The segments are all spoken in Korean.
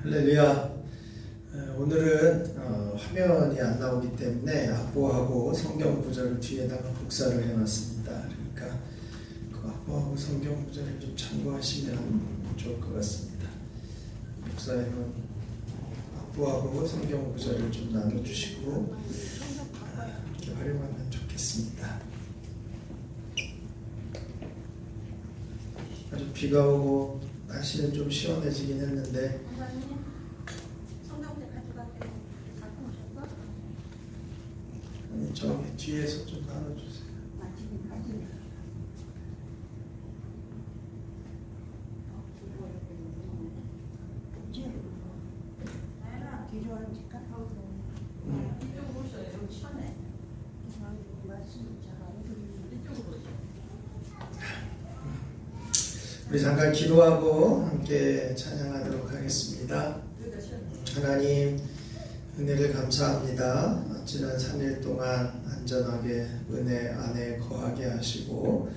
할렐루야. 오늘은 화면이 안 나오기 때문에 악보하고 성경 구절을 뒤에다가 복사를 해놨습니다. 그러니까 그 악보하고 성경 구절을 좀 참고하시면 좋을 것 같습니다. 복사해놓은 악보하고 성경 구절을 좀 나눠주시고 이렇게 활용하면 좋겠습니다. 아주 비가 오고 날씨는 좀 시원해지긴 했는데 아니 저기 뒤에서 좀 나눠주세요. 우리 잠깐 기도하고 함께 찬양하도록 하겠습니다. 하나님 은혜를 감사합니다. 지난 3일 동안 안전하게 은혜 안에 거하게 하시고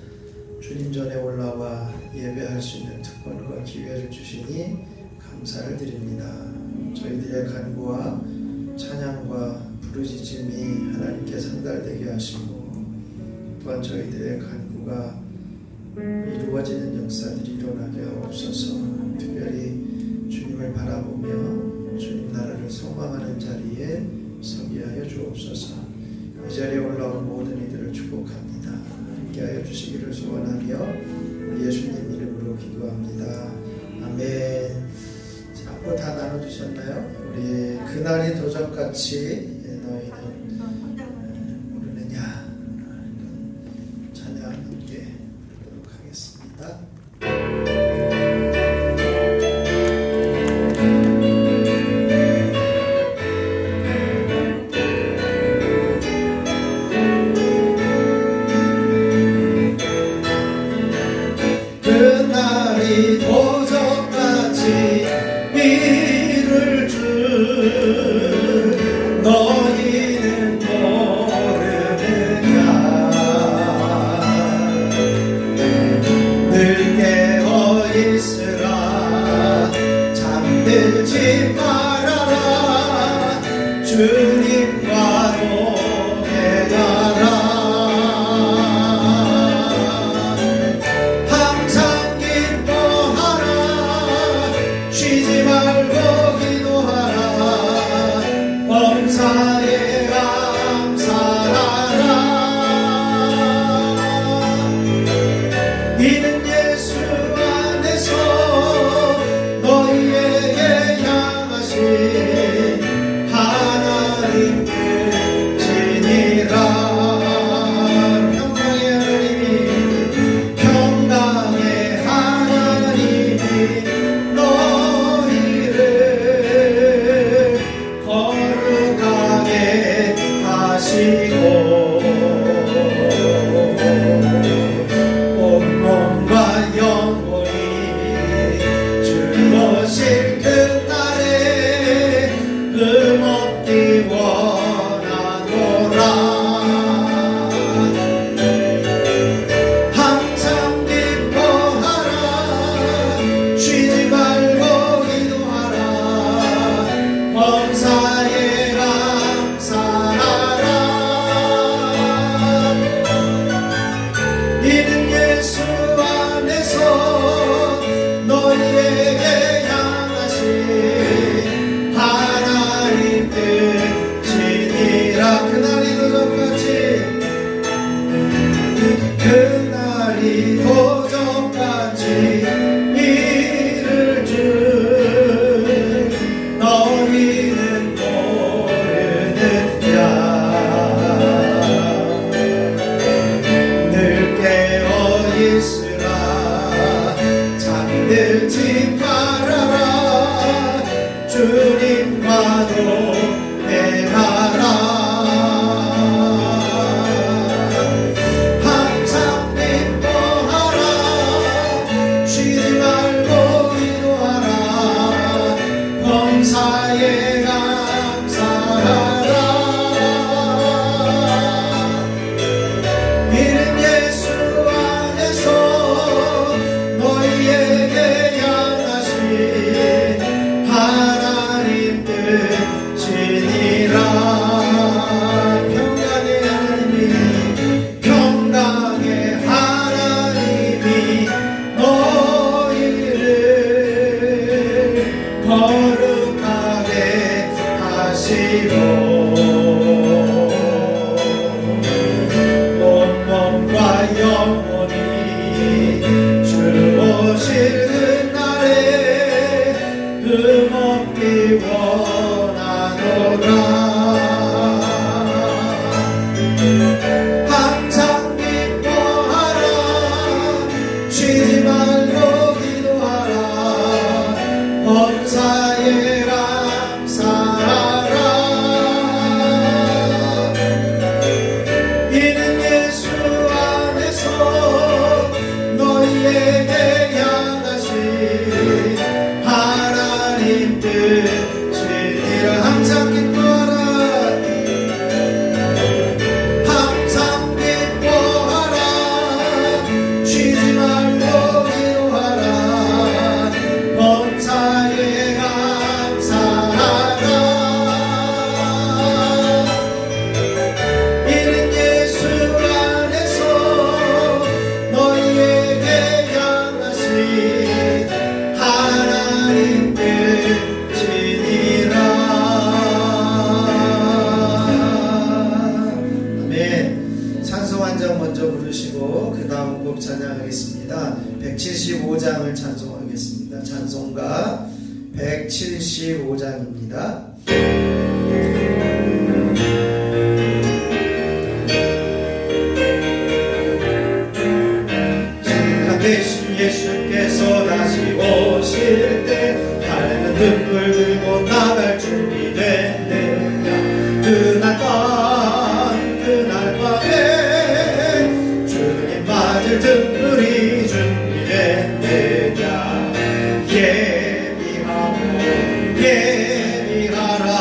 주님 전에 올라와 예배할 수 있는 특권과 기회를 주시니 감사를 드립니다. 저희들의 간구와 찬양과 부르짖음이 하나님께 상달되게 하시고 또한 저희들의 간구가 이루어지는 역사들이 일어나게 하옵소서. 특별히 주님을 바라보며 주님 나라를 소망하는 자리에 서게 하여 주옵소서. 이 자리에 올라온 모든 이들을 축복합니다. 함께하여 주시기를 소원하며 예수님 이름으로 기도합니다. 아멘. 자, 악보 다 나눠주셨나요? 우리 그날이 도적같이 너희는 모르느냐 찬양 함께 하도록 하겠습니다. 그날이 도적같이 이를 줄 너희는 모르느냐. 늘 깨어 있으라 잠들지 말아라 주님과 동행하라. 범사에 감사하라. 이는 예수 안에서 너희에게 향하신 하나님 뜻이니라. 평강의 하나님이 너희를 거룩하게 하시고 온몸과 영혼이 즐거우실 그날에 흠없기 원하노라. 항상 기뻐하라 쉬지 말고 기도하라. 범사에 감사하라. 나온 곡 찬양하겠습니다. 175장을 찬송하겠습니다. 찬송가 175장입니다. 신랑 되신 예수께서 다시 오실 때 밝은 등불 들고 나갈 준비됐느냐. 그날 밤에 주님 맞을 등불이 준비됐느냐. 예비하라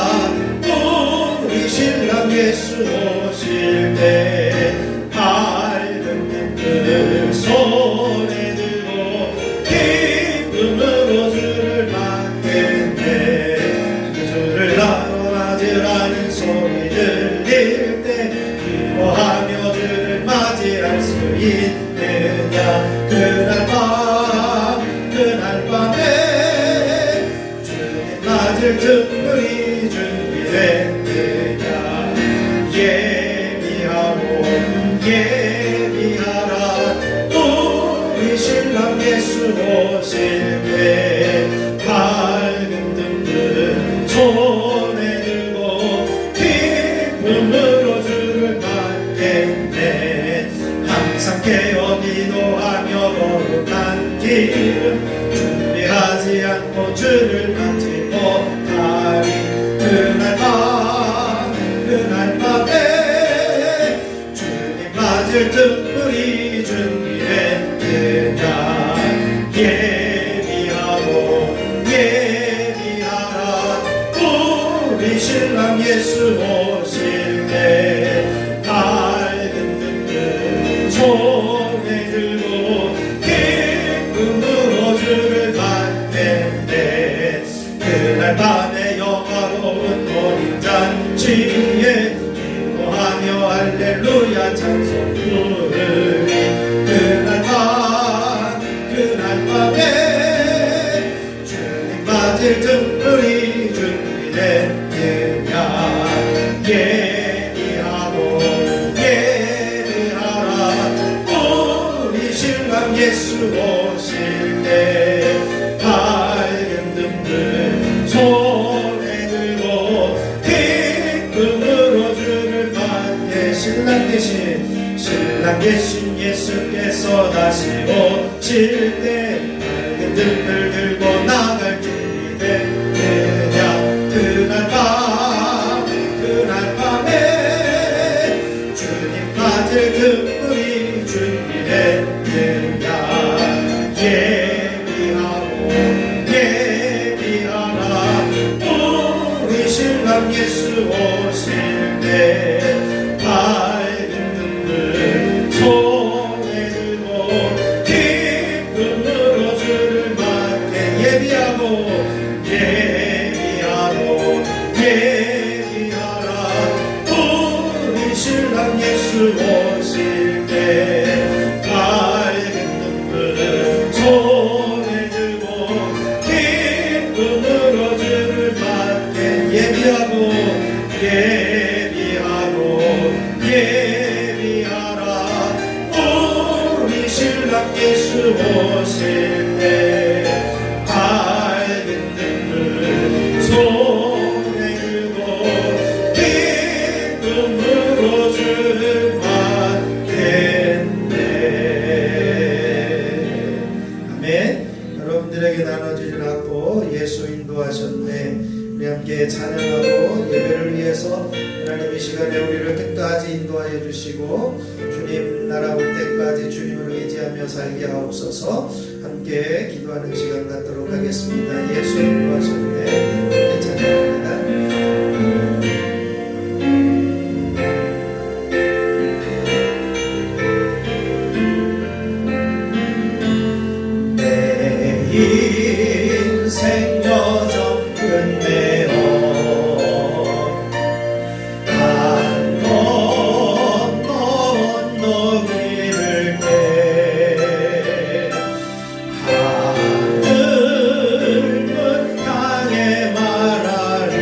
우리 신랑 예수 오실 때 밝은 등불 손에 들고 기쁨으로 주를 맞겠네. 그 주를 나로 맞으라는 소리 들릴 때 기뻐하며 주를 맞이할 수 있느냐. 그날 밤에 주님 맞을 등불이 준비됐느냐. 예비하라 우리 신랑 예수 오실 때 밝은 등불 손에 들고 기쁨으로 주를 맞겠네. 항상 깨어 기도하며 거룩한 기름 준비하지 않고 주를 맞지 못하리. 그날 밤에 주님 맞을 등불이 준비됐느냐. 예비하라 우리 신랑 예수 오실 때 밝은 등불 손에 들고 기쁨으로 주를 받겠네. 그날 밤에 영화로운 노림잔치에 기뻐하며 할렐루야 찬송 부르리. 그날 밤에 주님 맞을 등불이 준비됐느냐. 예비하라 우리 신랑 예수 오실 때 밝은 등불 손에 들고 기쁨으로 주를 맞게. 신랑 되신 예수께서 다시 오실 때 밝은 등불 들고 나갈 준비됐느냐. 그날 밤에 주님 맞을 등불이 준비됐느냐. 예비하라 우리 신랑 예수 오실 때 밝은 등불 손에 들고 기쁨으로 주를 맞게. 예비하라 우리 신랑 예수 오실 때 밝은 등불 손에 들고 기쁨으로 주를 맞게. 예비하라 우리 신랑 예수 오실 때 밝은 등불 손에 들고 기쁨으로 주를 맞겠네. 아멘. 여러분들에게 나눠주신 악보 예수 인도하셨네. 우리 함께 찬양하고 예배를 위해서 하나님 이 시간에 우리를 끝까지 인도하여 주시고 주님 나라 올 때까지 주님을 의지하며 살게 하옵소서. 함께 기도하는 시간 갖도록 하겠습니다. 예수 인도하셨네. 함께 찬양합니다. 인생 여정 끝내어 한 건너기를 때 하늘문 향해 말하리.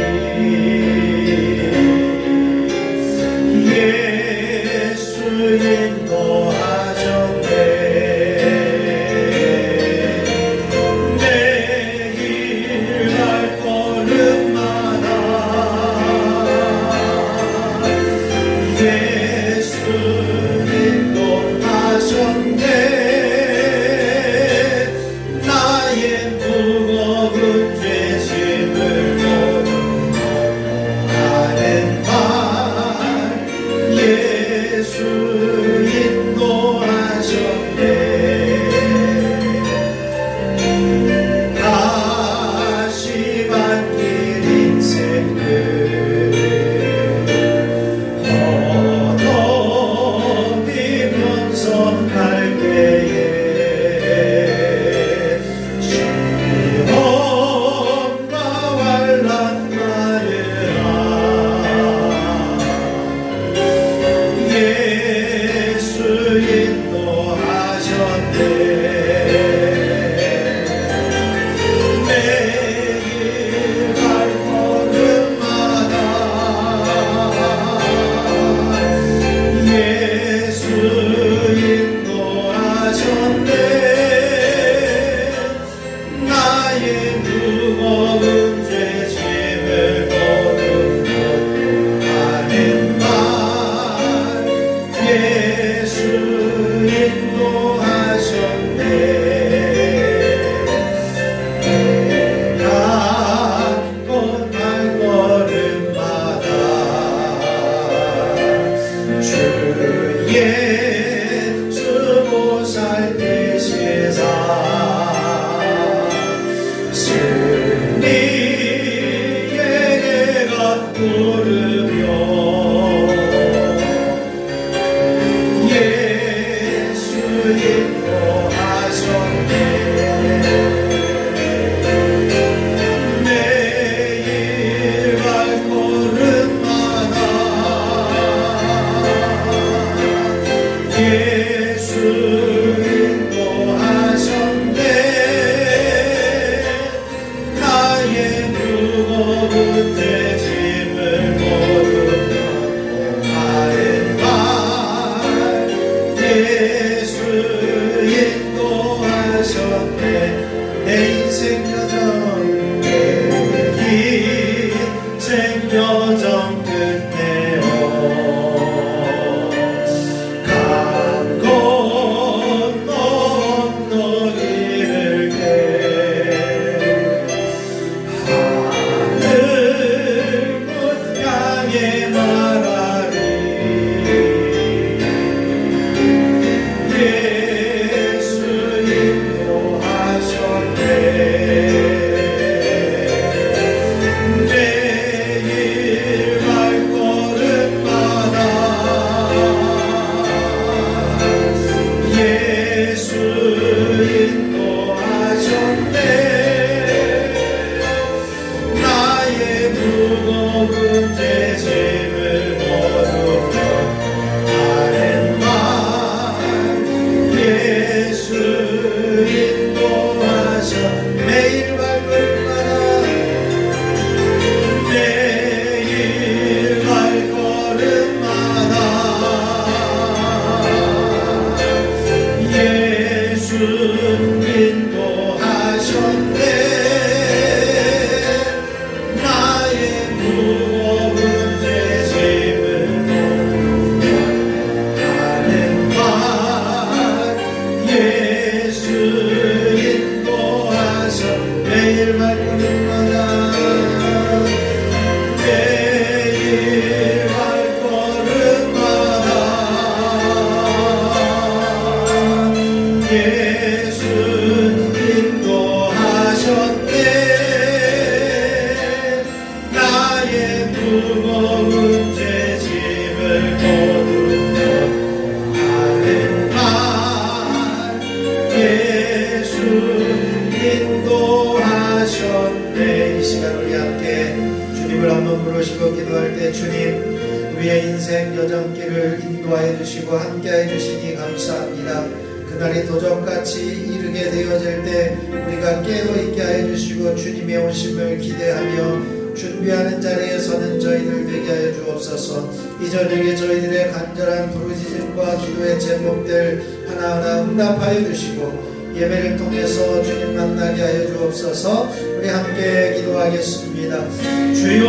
예 주님, 우리의 인생 여정길을 인도하여 주시고 함께해 주시니 감사합니다. 그날이 도적같이 이르게 되어질 때 우리가 깨어있게 하여 주시고 주님의 오심을 기대하며 준비하는 자리에 서는 저희들 되게 하여 주옵소서. 이 저녁에 저희들의 간절한 부르짖음과 기도의 제목들 하나하나 응답하여 주시고 예배를 통해서 주님 만나게 하여 주옵소서. 우리 함께 기도하겠습니다. 주여,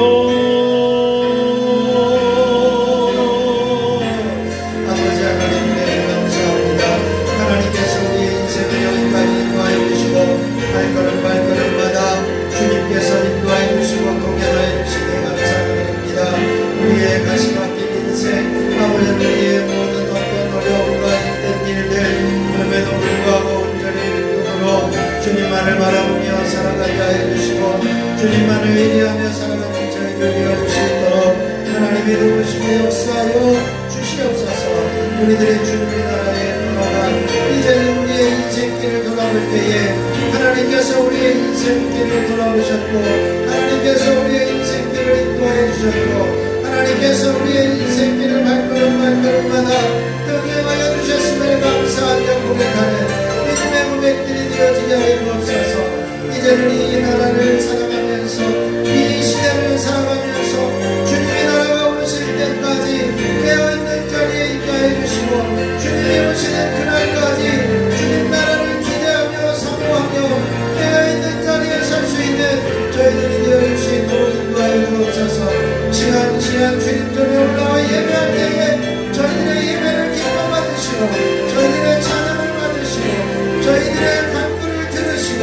아버지 하나님 네 감사합니다. 하나님께서 우리의 인생을 여기까지 인도하여 주시고 발걸음마다 주님께서 인도하여 주시고 동행하여 주시니 감사드립니다. 우리의 가시밭길 인생, 아버지 우리의 모든 어떤 어려움과 힘든 일들, 그럼에도 불구하고 온전히 믿음으로 주님만을 바라보며 살아가게 하여 주시고 주님만을 의지하며 살아가는 저희들 되어 주시도록 하나님의 도우심에 역사하여 주시옵소서. 우리들의 주님의 나라에 돌아가 이제는 우리의 인생길을 돌아볼 때에 하나님께서 우리의 인생길을 돌아보셨고 하나님께서 우리의 인생길을 인도해 주셨고 하나님께서 우리의 인생길을 발걸음마다 동행하여 주셨음을 감사하며 고백하는 믿음의 고백들이 되어지게 하여 주옵소서. 이제는 이 나라를 살아가면서 이 시대를 살아가면서 주님의 나라가 오실 때까지 깨어있는 자리에 있게 하여 주시고 주님이 오시는 그날까지 주님 나라를 기대하며 사모하며 깨어있는 자리에 설 수 있는 저희들이 되어 주시도록 인도하여 주옵소서. 시간 주님 전에 올라와 예배할 때에 저희들의 예배를 기뻐 받으시고 저희들의 찬양을 받으시고 저희들의 간구를 들으시고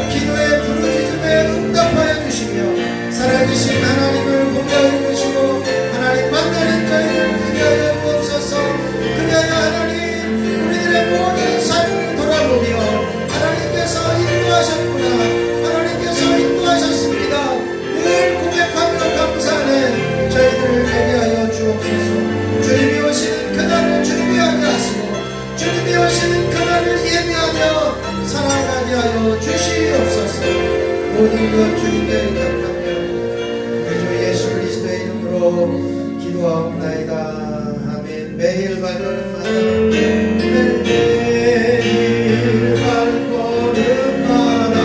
기도의 부르짖음에 응답하여 주시며 살아계신 하나님을 공개하여 주시고 하나님 만나는 저희를 되게 하여 주옵소서. 그리하여 하나님 우리들의 모든 삶을 돌아보며 하나님께서 인도하셨구나, 하나님께서 인도하셨습니다 늘 고백하며 감사하는 저희들을 되게 하여 주옵소서. 주님이 오시는 그날을 준비하게 하시고 주님이 오시는 그날을 예비하며 살아가게 하여 주시옵소서. 모든 것 주님께 의탁하며 우리 주 예수 그리스도의 이름으로 기도하옵나이다. 아멘. 매일 발걸음마다 매일 발걸음마다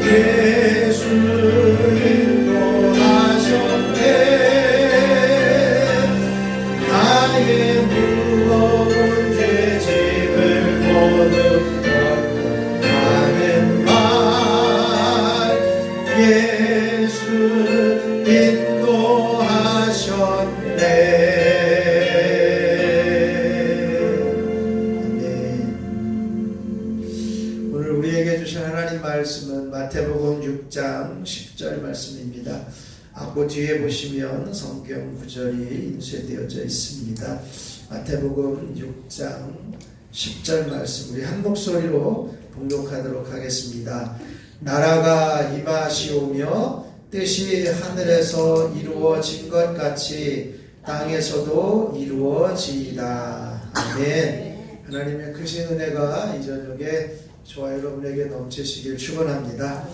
예수 인도하셨네. 나의 무거운 죄짐을 모두 나는 말 예수 인도하셨네. 아멘. 오늘 우리에게 주신 하나님 말씀은 마태복음 6장 10절 말씀입니다. 앞고 뒤에 보시면 성경 구절이 인쇄되어져 있습니다. 마태복음 6장 10절 말씀 우리 한 목소리로 봉독하도록 하겠습니다. 나라가 임하시오며 뜻이 하늘에서 이루어진 것 같이 땅에서도 이루어지이다. 아멘. 하나님의 크신 은혜가 이 저녁에 저와 여러분에게 넘치시길 축원합니다.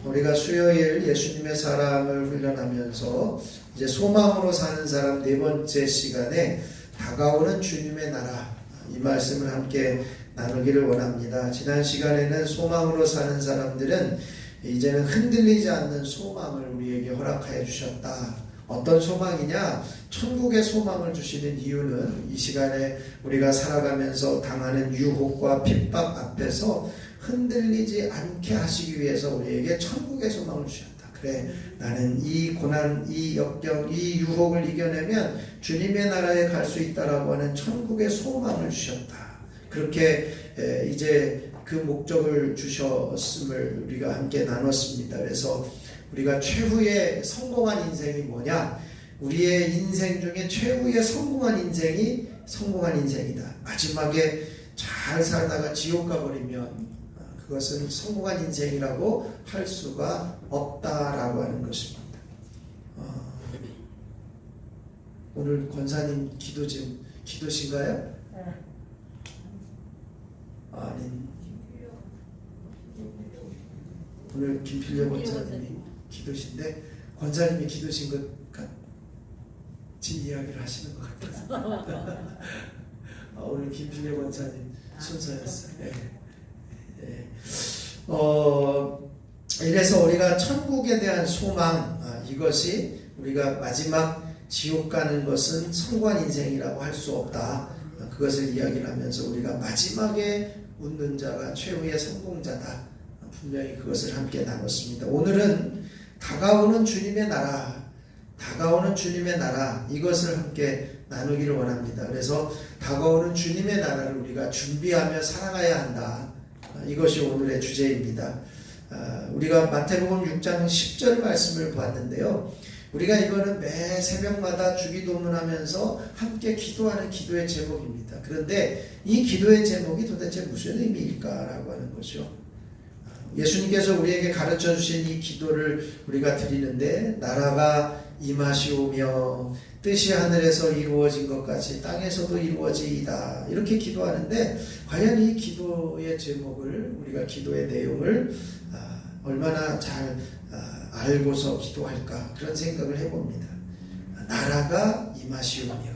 우리가 수요일 예수님의 사랑을 훈련하면서 이제 소망으로 사는 사람 네 번째 시간에 다가오는 주님의 나라 이 말씀을 함께 나누기를 원합니다. 지난 시간에는 소망으로 사는 사람들은 이제는 흔들리지 않는 소망을 우리에게 허락하여 주셨다. 어떤 소망이냐? 천국의 소망을 주시는 이유는 이 시간에 우리가 살아가면서 당하는 유혹과 핍박 앞에서 흔들리지 않게 하시기 위해서 우리에게 천국의 소망을 주셨다. 그래, 나는 이 고난, 이 역경, 이 유혹을 이겨내면 주님의 나라에 갈 수 있다라고 하는 천국의 소망을 주셨다. 그렇게 이제 그 목적을 주셨음을 우리가 함께 나눴습니다. 그래서 우리가 최후의 성공한 인생이 뭐냐? 우리의 인생 중에 최후의 성공한 인생이 성공한 인생이다. 마지막에 잘 살다가 지옥 가버리면 그것은 성공한 인생이라고 할 수가 없다라고 하는 것입니다. 오늘 권사님 기도신가요? 아니, 오늘 김필려 권사님이 기도신데 권사님이 기도신 것 같이 이야기를 하시는 것 같아요. 오늘 김필래 권사님 순서였어요. 네. 네. 이래서 우리가 천국에 대한 소망, 이것이 우리가 마지막 지옥 가는 것은 성관 인생이라고 할 수 없다. 그것을 이야기를 하면서 우리가 마지막에 웃는 자가 최후의 성공자다. 분명히 그것을 함께 나눴습니다. 오늘은 다가오는 주님의 나라, 다가오는 주님의 나라, 이것을 함께 나누기를 원합니다. 그래서 다가오는 주님의 나라를 우리가 준비하며 살아가야 한다. 이것이 오늘의 주제입니다. 우리가 마태복음 6장 10절 말씀을 보았는데요. 우리가 이거는 매 새벽마다 주기도문하면서 함께 기도하는 기도의 제목입니다. 그런데 이 기도의 제목이 도대체 무슨 의미일까라고 하는 거죠. 예수님께서 우리에게 가르쳐 주신 이 기도를 우리가 드리는데 나라가 임하시오며 뜻이 하늘에서 이루어진 것 같이 땅에서도 이루어지이다. 이렇게 기도하는데 과연 이 기도의 제목을 우리가 기도의 내용을 얼마나 잘 알고서 기도할까 그런 생각을 해봅니다. 나라가 임하시오며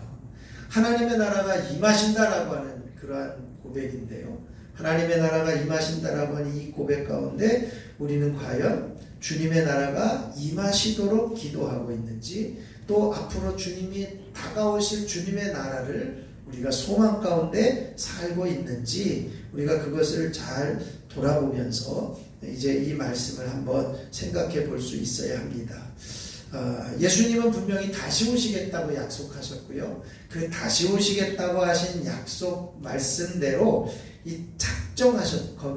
하나님의 나라가 임하신다라고 하는 그러한 고백인데요. 하나님의 나라가 임하신다라고 하는 이 고백 가운데 우리는 과연 주님의 나라가 임하시도록 기도하고 있는지 또 앞으로 주님이 다가오실 주님의 나라를 우리가 소망 가운데 살고 있는지 우리가 그것을 잘 돌아보면서 이제 이 말씀을 한번 생각해 볼 수 있어야 합니다. 예수님은 분명히 다시 오시겠다고 약속하셨고요. 그 다시 오시겠다고 하신 약속 말씀대로 이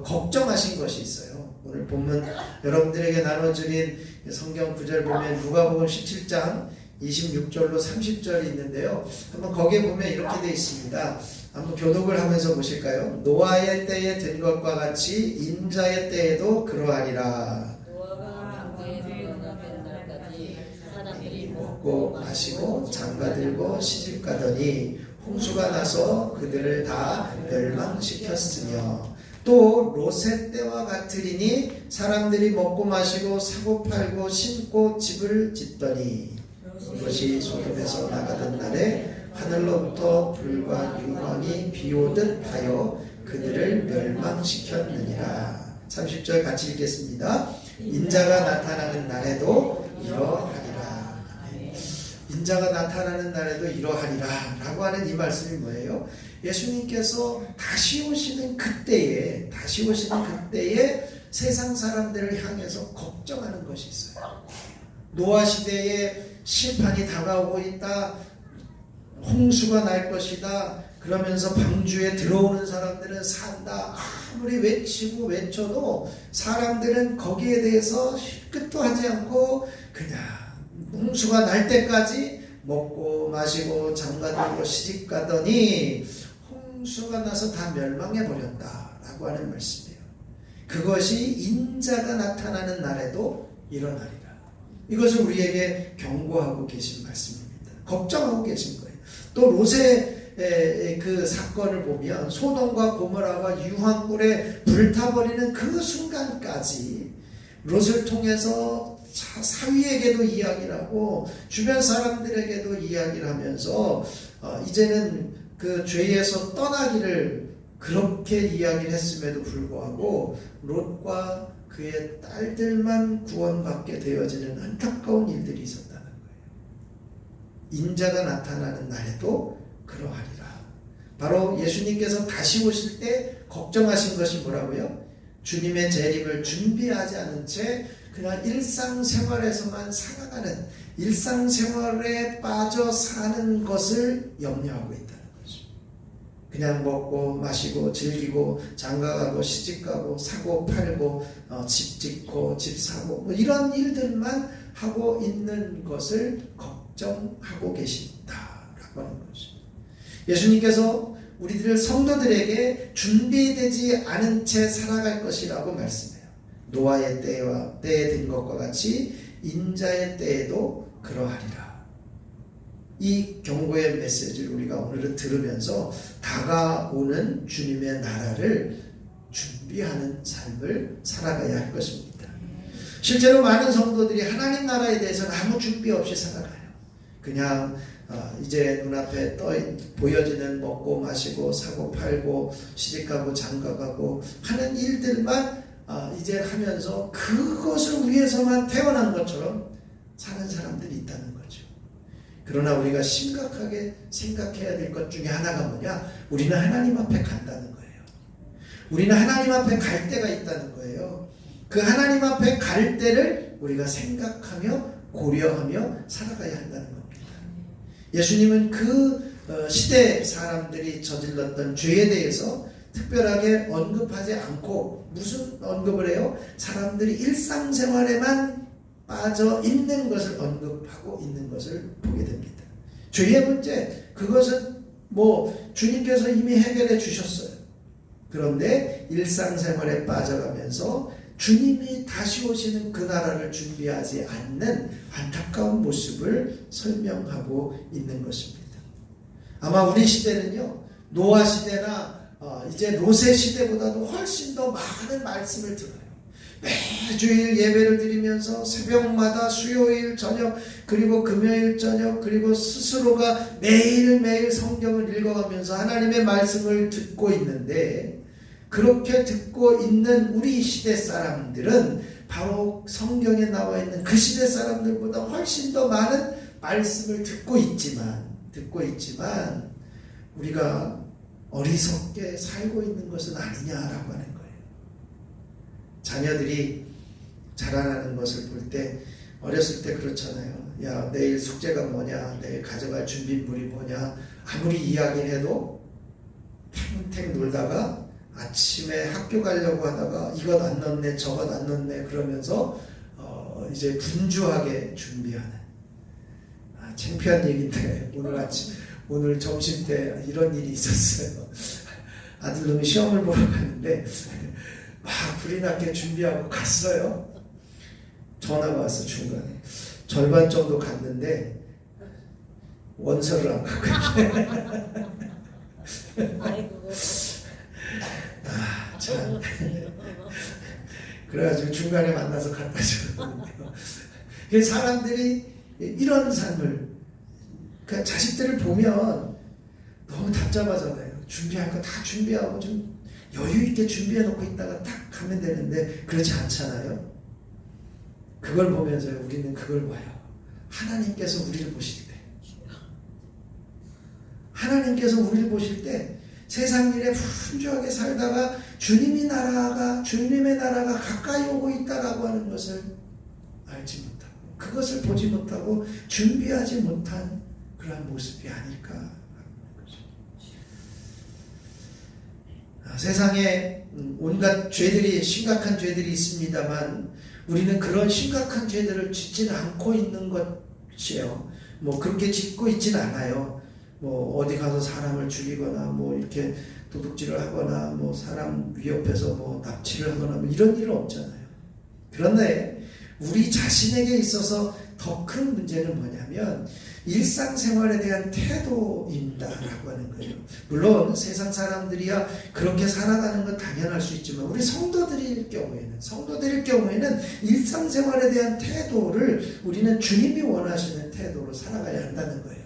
걱정하신 것이 있어요. 오늘 본문 여러분들에게 나눠드린 성경 구절 보면 누가복음 17장 26절로 30절이 있는데요. 한번 거기에 보면 이렇게 되어 있습니다. 한번 교독을 하면서 보실까요? 노아의 때에 된 것과 같이 인자의 때에도 그러하리라. 노아가 왕국에 들어가는 날까지 사람들이 먹고 마시고 장가들고 시집가더니 홍수가 나서 그들을 다 멸망시켰으며 또 롯의 때와 같으리니 사람들이 먹고 마시고 사고 팔고 심고 집을 짓더니 이것이 소돔에서 나가던 날에 하늘로부터 불과 유황이 비오듯 하여 그들을 멸망시켰느니라. 30절 같이 읽겠습니다. 인자가 나타나는 날에도 이러하리라. 인자가 나타나는 날에도 이러하리라 라고 하는 이 말씀이 뭐예요? 예수님께서 다시 오시는 그때에 세상 사람들을 향해서 걱정하는 것이 있어요. 노아 시대에 심판이 다가오고 있다. 홍수가 날 것이다. 그러면서 방주에 들어오는 사람들은 산다. 아무리 외치고 외쳐도 사람들은 거기에 대해서 끝도 하지 않고 그냥 홍수가 날 때까지 먹고 마시고 장가들고 시집가더니 홍수가 나서 다 멸망해버렸다 라고 하는 말씀이에요. 그것이 인자가 나타나는 날에도 일어나리라. 이것을 우리에게 경고하고 계신 말씀입니다. 걱정하고 계신 거예요. 또 롯의 그 사건을 보면 소돔과 고모라가 유황불에 불타버리는 그 순간까지 롯을 통해서 사위에게도 이야기를 하고 주변 사람들에게도 이야기를 하면서 이제는 그 죄에서 떠나기를 그렇게 이야기를 했음에도 불구하고 롯과 그의 딸들만 구원받게 되어지는 안타까운 일들이 있었다는 거예요. 인자가 나타나는 날에도 그러하리라. 바로 예수님께서 다시 오실 때 걱정하신 것이 뭐라고요? 주님의 재림을 준비하지 않은 채 그냥 일상생활에서만 살아가는, 일상생활에 빠져 사는 것을 염려하고 있다는 거죠. 그냥 먹고 마시고 즐기고 장가가고 시집가고 사고 팔고 집 짓고 집 사고 뭐 이런 일들만 하고 있는 것을 걱정하고 계신다라고 하는 거죠. 예수님께서 우리들 성도들에게 준비되지 않은 채 살아갈 것이라고 말씀해요. 노아의 때에 된 것과 같이 인자의 때에도 그러하리라. 이 경고의 메시지를 우리가 오늘은 들으면서 다가오는 주님의 나라를 준비하는 삶을 살아가야 할 것입니다. 실제로 많은 성도들이 하나님 나라에 대해서는 아무 준비 없이 살아가요. 그냥 이제 눈앞에 보여지는 먹고 마시고 사고 팔고 시집가고 장가가고 하는 일들만 이제 하면서 그것을 위해서만 태어난 것처럼 사는 사람들이 있다는 거죠. 그러나 우리가 심각하게 생각해야 될 것 중에 하나가 뭐냐? 우리는 하나님 앞에 간다는 거예요. 우리는 하나님 앞에 갈 때가 있다는 거예요. 그 하나님 앞에 갈 때를 우리가 생각하며 고려하며 살아가야 한다는 겁니다. 예수님은 그 시대 사람들이 저질렀던 죄에 대해서 특별하게 언급하지 않고 무슨 언급을 해요? 사람들이 일상생활에만 빠져 있는 것을 언급하고 있는 것을 보게 됩니다. 죄의 문제, 그것은 주님께서 이미 해결해 주셨어요. 그런데 일상생활에 빠져가면서 주님이 다시 오시는 그 나라를 준비하지 않는 안타까운 모습을 설명하고 있는 것입니다. 아마 우리 시대는요, 노아 시대나 이제 로세 시대보다도 훨씬 더 많은 말씀을 들어요. 매주일 예배를 드리면서 새벽마다 수요일 저녁 그리고 금요일 저녁 그리고 스스로가 매일매일 성경을 읽어가면서 하나님의 말씀을 듣고 있는데, 그렇게 듣고 있는 우리 시대 사람들은 바로 성경에 나와 있는 그 시대 사람들보다 훨씬 더 많은 말씀을 듣고 있지만 우리가 어리석게 살고 있는 것은 아니냐라고 하는 거예요. 자녀들이 자라나는 것을 볼 때 어렸을 때 그렇잖아요. 야, 내일 숙제가 뭐냐, 내일 가져갈 준비물이 뭐냐, 아무리 이야기를 해도 탱탱 놀다가 아침에 학교 가려고 하다가 이것 안 넣네 저것 안 넣네 그러면서 이제 분주하게 준비하는, 창피한 얘기인데 오늘 점심 때 이런 일이 있었어요. 아들놈이 시험을 보러 갔는데 막 불이 나게 준비하고 갔어요. 전화가 왔어. 중간에 절반 정도 갔는데 원서를 안 갖고 아이고. 참. 그래가지고 중간에 만나서 갖다 주거든요. 사람들이 이런 삶을, 그러니까 자식들을 보면 너무 답답하잖아요. 준비할 거 다 준비하고 좀 여유 있게 준비해 놓고 있다가 딱 가면 되는데 그렇지 않잖아요. 그걸 보면서 우리는 그걸 봐요. 하나님께서 우리를 보실 때, 하나님께서 우리를 보실 때 세상 일에 분주하게 살다가 주님의 나라가 가까이 오고 있다라고 하는 것을 알지 못하고, 그것을 보지 못하고 준비하지 못한 그러한 모습이 아닐까 하는 거죠. 세상에 온갖 죄들이, 심각한 죄들이 있습니다만 우리는 그런 심각한 죄들을 짓지는 않고 있는 것이에요. 그렇게 짓고 있지는 않아요. 어디 가서 사람을 죽이거나 이렇게 도둑질을 하거나 사람 위협해서 납치를 하거나 이런 일은 없잖아요. 그런데 우리 자신에게 있어서 더 큰 문제는 뭐냐면 일상생활에 대한 태도입니다라고 하는 거예요. 물론 세상 사람들이야 그렇게 살아가는 건 당연할 수 있지만 우리 성도들일 경우에는 일상생활에 대한 태도를 우리는 주님이 원하시는 태도로 살아가야 한다는 거예요.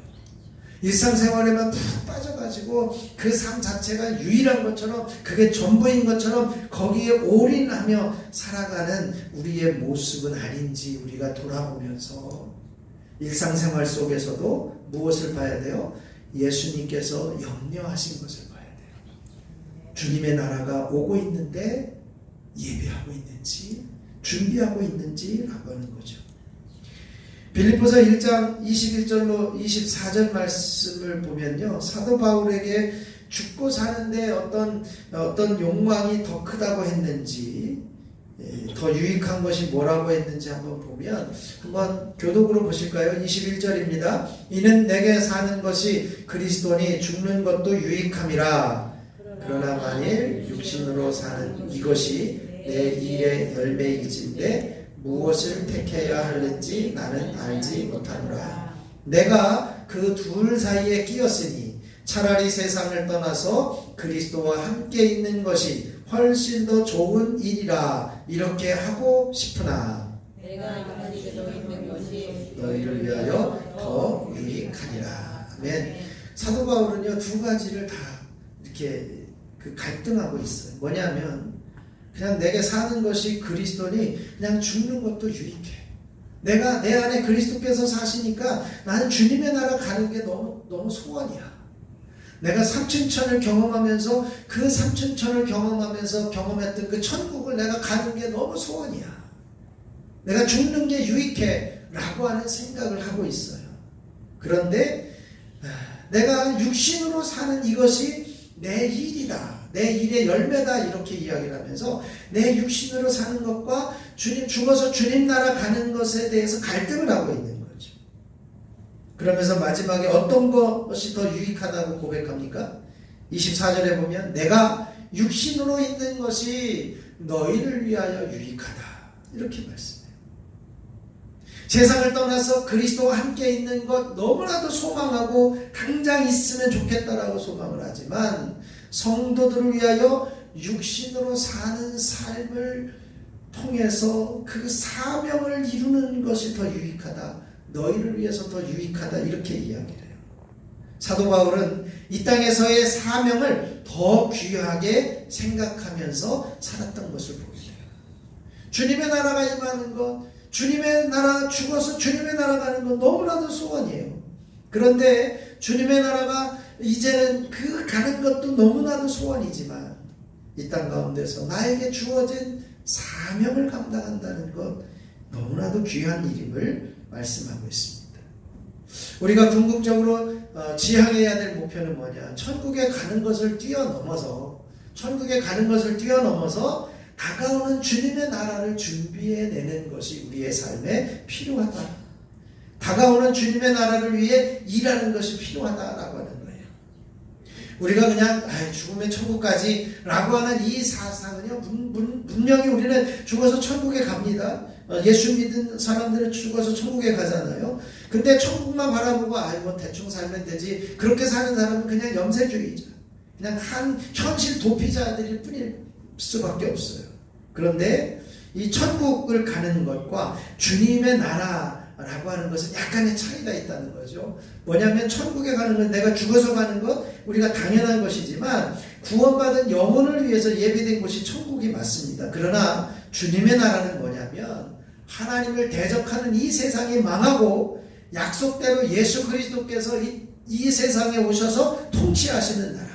일상생활에만 푹 빠져가지고 그 삶 자체가 유일한 것처럼, 그게 전부인 것처럼 거기에 올인하며 살아가는 우리의 모습은 아닌지 우리가 돌아보면서 일상생활 속에서도 무엇을 봐야 돼요? 예수님께서 염려하신 것을 봐야 돼요. 주님의 나라가 오고 있는데 예배하고 있는지 준비하고 있는지라고 하는 거죠. 빌립보서 1장 21절로 24절 말씀을 보면요, 사도 바울에게 죽고 사는데 어떤 욕망이 더 크다고 했는지, 더 유익한 것이 뭐라고 했는지 한번 보면, 한번 교독으로 보실까요? 21절입니다. 이는 내게 사는 것이 그리스도니 죽는 것도 유익함이라. 그러나 만일 육신으로 사는 이것이 내 일의 열매이진데 무엇을 택해야 할는지 나는 알지 못하노라. 내가 그 둘 사이에 끼었으니 차라리 세상을 떠나서 그리스도와 함께 있는 것이 훨씬 더 좋은 일이라 이렇게 하고 싶으나, 내가 육신으로 있는 것이 너희를 위하여 더 유익하니라. 아멘. 사도 바울은요, 두 가지를 다 이렇게 갈등하고 있어요. 뭐냐면 그냥 내게 사는 것이 그리스도니 그냥 죽는 것도 유익해. 내가 내 안에 그리스도께서 사시니까 나는 주님의 나라 가는 게 너무 소원이야. 내가 삼층천을 경험하면서 그 삼층천을 경험하면서 경험했던 그 천국을 내가 가는 게 너무 소원이야. 내가 죽는 게 유익해 라고 하는 생각을 하고 있어요. 그런데 내가 육신으로 사는 이것이 내 일이다, 내 일의 열매다, 이렇게 이야기를 하면서 내 육신으로 사는 것과 주님 죽어서 주님 나라 가는 것에 대해서 갈등을 하고 있는 거죠. 그러면서 마지막에 어떤 것이 더 유익하다고 고백합니까? 24절에 보면 내가 육신으로 있는 것이 너희를 위하여 유익하다, 이렇게 말씀해요. 세상을 떠나서 그리스도와 함께 있는 것 너무나도 소망하고 당장 있으면 좋겠다라고 소망을 하지만 성도들을 위하여 육신으로 사는 삶을 통해서 그 사명을 이루는 것이 더 유익하다, 너희를 위해서 더 유익하다, 이렇게 이야기를 해요. 사도 바울은 이 땅에서의 사명을 더 귀하게 생각하면서 살았던 것을 보게 돼요. 주님의 나라가 임하는 것, 주님의 나라, 죽어서 주님의 나라 가는 건 너무나도 소원이에요. 그런데 주님의 나라가 이제는 그 가는 것도 너무나도 소원이지만 이 땅 가운데서 나에게 주어진 사명을 감당한다는 것 너무나도 귀한 일임을 말씀하고 있습니다. 우리가 궁극적으로 지향해야 될 목표는 뭐냐? 천국에 가는 것을 뛰어넘어서 다가오는 주님의 나라를 준비해내는 것이 우리의 삶에 필요하다. 다가오는 주님의 나라를 위해 일하는 것이 필요하다라고 하는 거예요. 우리가 그냥 죽으면 천국까지 라고 하는 이 사상은요, 분명히 우리는 죽어서 천국에 갑니다. 예수 믿은 사람들은 죽어서 천국에 가잖아요. 근데 천국만 바라보고 뭐 대충 살면 되지, 그렇게 사는 사람은 그냥 염세주의자, 그냥 한 현실 도피자들일 뿐일 수밖에 없어요. 그런데 이 천국을 가는 것과 주님의 나라라고 하는 것은 약간의 차이가 있다는 거죠. 뭐냐면 천국에 가는 건 내가 죽어서 가는 것, 우리가 당연한 것이지만 구원받은 영혼을 위해서 예비된 곳이 천국이 맞습니다. 그러나 주님의 나라는 뭐냐면 하나님을 대적하는 이 세상이 망하고 약속대로 예수 그리스도께서 이 세상에 오셔서 통치하시는 나라,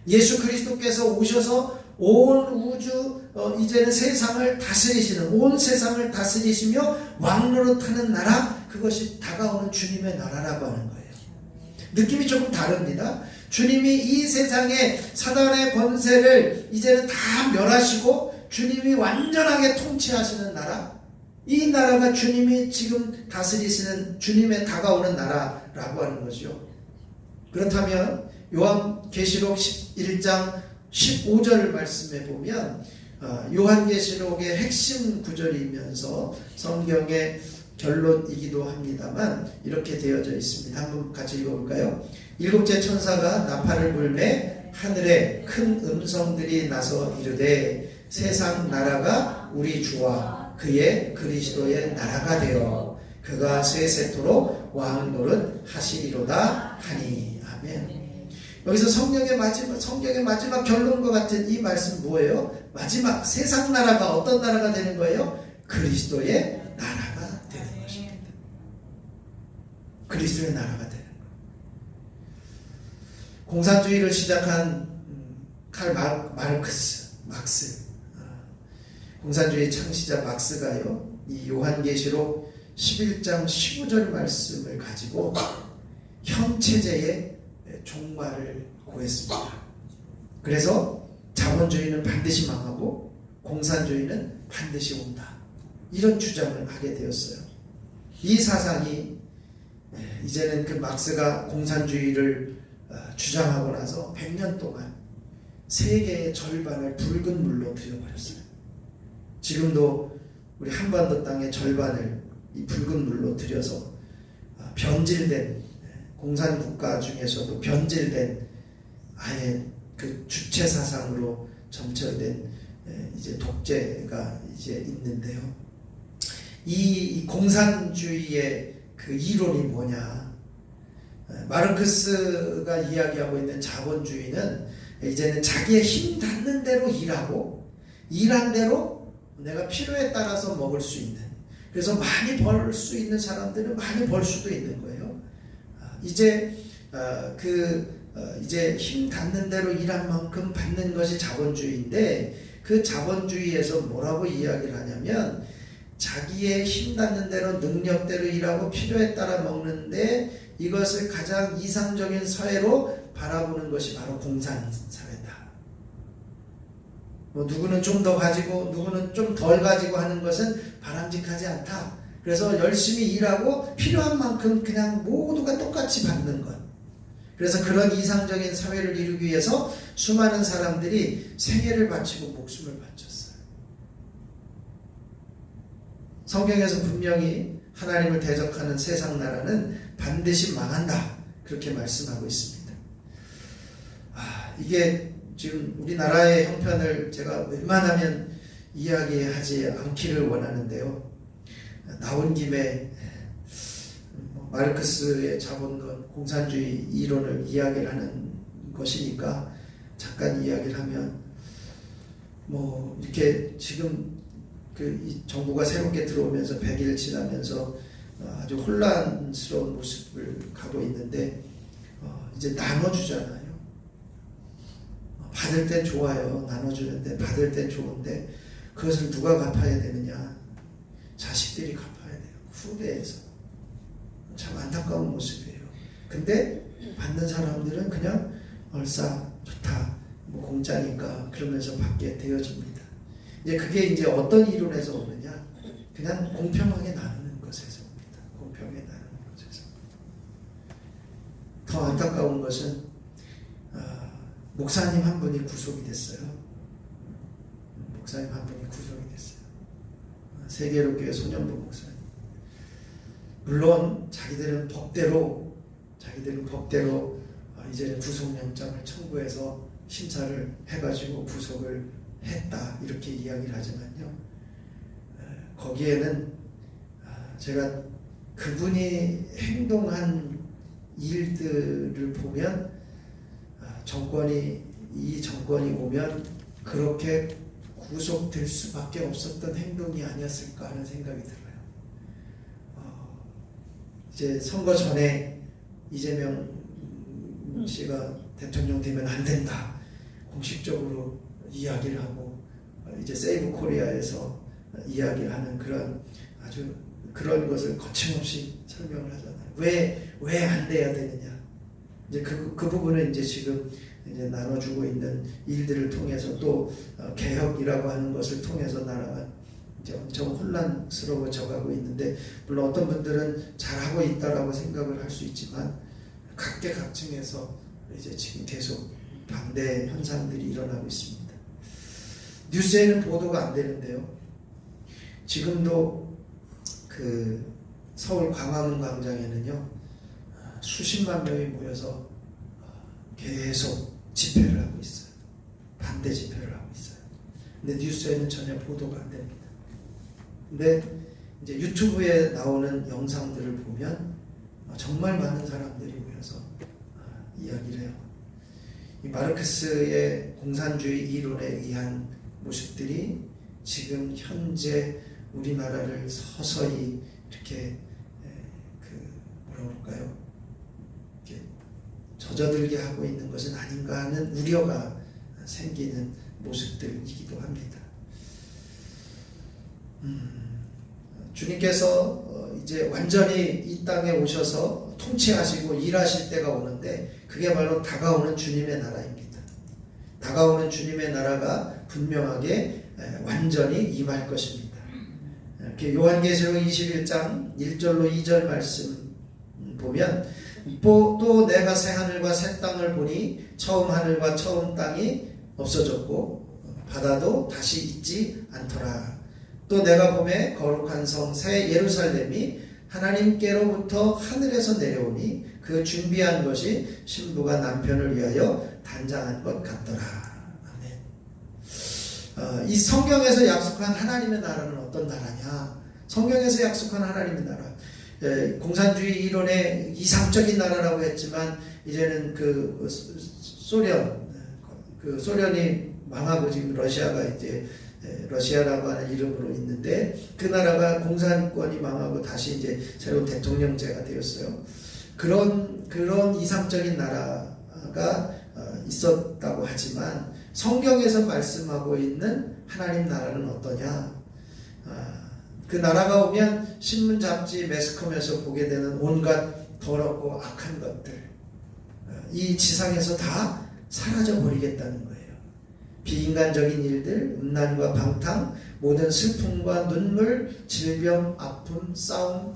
예수 그리스도께서 오셔서 온 우주, 이제는 세상을 다스리시는, 온 세상을 다스리시며 왕노릇하는 나라, 그것이 다가오는 주님의 나라라고 하는 거예요. 느낌이 조금 다릅니다. 주님이 이 세상에 사단의 권세를 이제는 다 멸하시고 주님이 완전하게 통치하시는 나라, 이 나라가 주님이 지금 다스리시는 주님의 다가오는 나라라고 하는 거죠. 그렇다면 요한계시록 11장 15절 말씀에 보면 요한계시록의 핵심 구절이면서 성경의 결론이기도 합니다만 이렇게 되어져 있습니다. 한번 같이 읽어볼까요? 일곱째 천사가 나팔을 불매 하늘에 큰 음성들이 나서 이르되 세상 나라가 우리 주와 그의 그리스도의 나라가 되어 그가 세세토록 왕노릇 하시리로다 하니. 아멘. 여기서 성경의 마지막 결론과 같은 이 말씀 뭐예요? 마지막 세상 나라가 어떤 나라가 되는 거예요? 그리스도의 나라가 되는 것입니다. 그리스도의 나라가 되는 것. 공산주의를 시작한 칼 막스, 공산주의 창시자 막스가요, 이 요한계시록 11장 15절 말씀을 가지고 형체제의 종말을 고했습니다. 그래서 자본주의는 반드시 망하고 공산주의는 반드시 온다, 이런 주장을 하게 되었어요. 이 사상이 이제는 그 막스가 공산주의를 주장하고 나서 100년 동안 세계의 절반을 붉은 물로 들여버렸어요. 지금도 우리 한반도 땅의 절반을 이 붉은 물로 들여서 변질된, 공산국가 중에서도 변질된 아예 그 주체 사상으로 점철된 이제 독재가 이제 있는데요. 이 공산주의의 그 이론이 뭐냐? 마르크스가 이야기하고 있는 자본주의는 이제는 자기의 힘 닿는 대로 일하고 일한 대로 내가 필요에 따라서 먹을 수 있는, 그래서 많이 벌 수 있는 사람들은 많이 벌 수도 있는 거예요. 이제 이제 힘 닿는 대로 일한 만큼 받는 것이 자본주의인데, 그 자본주의에서 뭐라고 이야기를 하냐면 자기의 힘 닿는 대로 능력대로 일하고 필요에 따라 먹는데 이것을 가장 이상적인 사회로 바라보는 것이 바로 공산사회다. 뭐 누구는 좀 더 가지고 누구는 좀 덜 가지고 하는 것은 바람직하지 않다. 그래서 열심히 일하고 필요한 만큼 그냥 모두가 똑같이 받는 것. 그래서 그런 이상적인 사회를 이루기 위해서 수많은 사람들이 생애를 바치고 목숨을 바쳤어요. 성경에서 분명히 하나님을 대적하는 세상 나라는 반드시 망한다, 그렇게 말씀하고 있습니다. 이게 지금 우리나라의 형편을 제가 웬만하면 이야기하지 않기를 원하는데요. 나온 김에 마르크스의 자본론, 공산주의 이론을 이야기를 하는 것이니까 잠깐 이야기를 하면, 뭐 이렇게 지금 이 정부가 새롭게 들어오면서 100일 지나면서 아주 혼란스러운 모습을 가고 있는데, 이제 나눠주잖아요. 받을 땐 좋아요. 나눠주는데, 받을 땐 좋은데, 그것을 누가 갚아야 되느냐? 자식들이 갚아야 돼요. 후대에서. 참 안타까운 모습이에요. 근데 받는 사람들은 그냥 얼싸 좋다, 뭐 공짜니까 그러면서 받게 되어집니다. 이제 그게 이제 어떤 이론에서 오느냐? 그냥 공평하게 나누는 것에서 옵니다. 공평하게 나누는 것에서. 더 안타까운 것은 목사님 한 분이 구속이 됐어요. 목사님 한 분이 구속이 됐어요. 세계로교회 소년부 목사님. 물론 자기들은 법대로 이제는 구속영장을 청구해서 심사를 해가지고 구속을 했다, 이렇게 이야기를 하지만요, 거기에는 제가 그분이 행동한 일들을 보면 이 정권이 오면 그렇게 구속될 수밖에 없었던 행동이 아니었을까 하는 생각이 들어요. 이제 선거 전에 이재명 씨가 대통령 되면 안 된다, 공식적으로 이야기를 하고, 이제 세이브 코리아에서 이야기를 하는 그런 것을 거침없이 설명을 하잖아요. 왜 안 돼야 되느냐? 이제 그 부분은 이제 지금 이제 나눠주고 있는 일들을 통해서, 또 개혁이라고 하는 것을 통해서 나라가 이제 엄청 혼란스러워져 가고 있는데, 물론 어떤 분들은 잘하고 있다라고 생각을 할 수 있지만 각계각층에서 이제 지금 계속 반대 현상들이 일어나고 있습니다. 뉴스에는 보도가 안 되는데요, 지금도 그 서울 광화문 광장에는요 수십만 명이 모여서 계속 집회를 하고 있어요. 반대 집회를 하고 있어요. 근데 뉴스에는 전혀 보도가 안 됩니다. 근데 이제 유튜브에 나오는 영상들을 보면 정말 많은 사람들이 모여서 이야기를 해요. 이 마르크스의 공산주의 이론에 의한 모습들이 지금 현재 우리나라를 서서히 이렇게 뭐라고 할까요? 이렇게 젖어들게 하고 있는 것은 아닌가 하는 우려가 생기는 모습들이기도 합니다. 주님께서 이제 완전히 이 땅에 오셔서 통치하시고 일하실 때가 오는데, 그게 바로 다가오는 주님의 나라입니다. 다가오는 주님의 나라가 분명하게 완전히 임할 것입니다. 이렇게 요한계시록 21장 1절로 2절 말씀 보면, 또 내가 새 하늘과 새 땅을 보니 처음 하늘과 처음 땅이 없어졌고 바다도 다시 있지 않더라. 또 내가 보매 거룩한 성 새 예루살렘이 하나님께로부터 하늘에서 내려오니 그 준비한 것이 신부가 남편을 위하여 단장한 것 같더라. 아멘. 이 성경에서 약속한 하나님의 나라는 어떤 나라냐? 성경에서 약속한 하나님의 나라. 공산주의 이론의 이상적인 나라라고 했지만 이제는 소련이 망하고 지금 러시아가 이제 러시아라고 하는 이름으로 있는데 그 나라가 공산권이 망하고 다시 이제 새로운 대통령제가 되었어요. 그런 이상적인 나라가 있었다고 하지만 성경에서 말씀하고 있는 하나님 나라는 어떠냐? 그 나라가 오면 신문, 잡지, 매스컴에서 보게 되는 온갖 더럽고 악한 것들, 이 지상에서 다 사라져 버리겠다는 거예요. 비인간적인 일들, 음란과 방탕, 모든 슬픔과 눈물, 질병, 아픔, 싸움,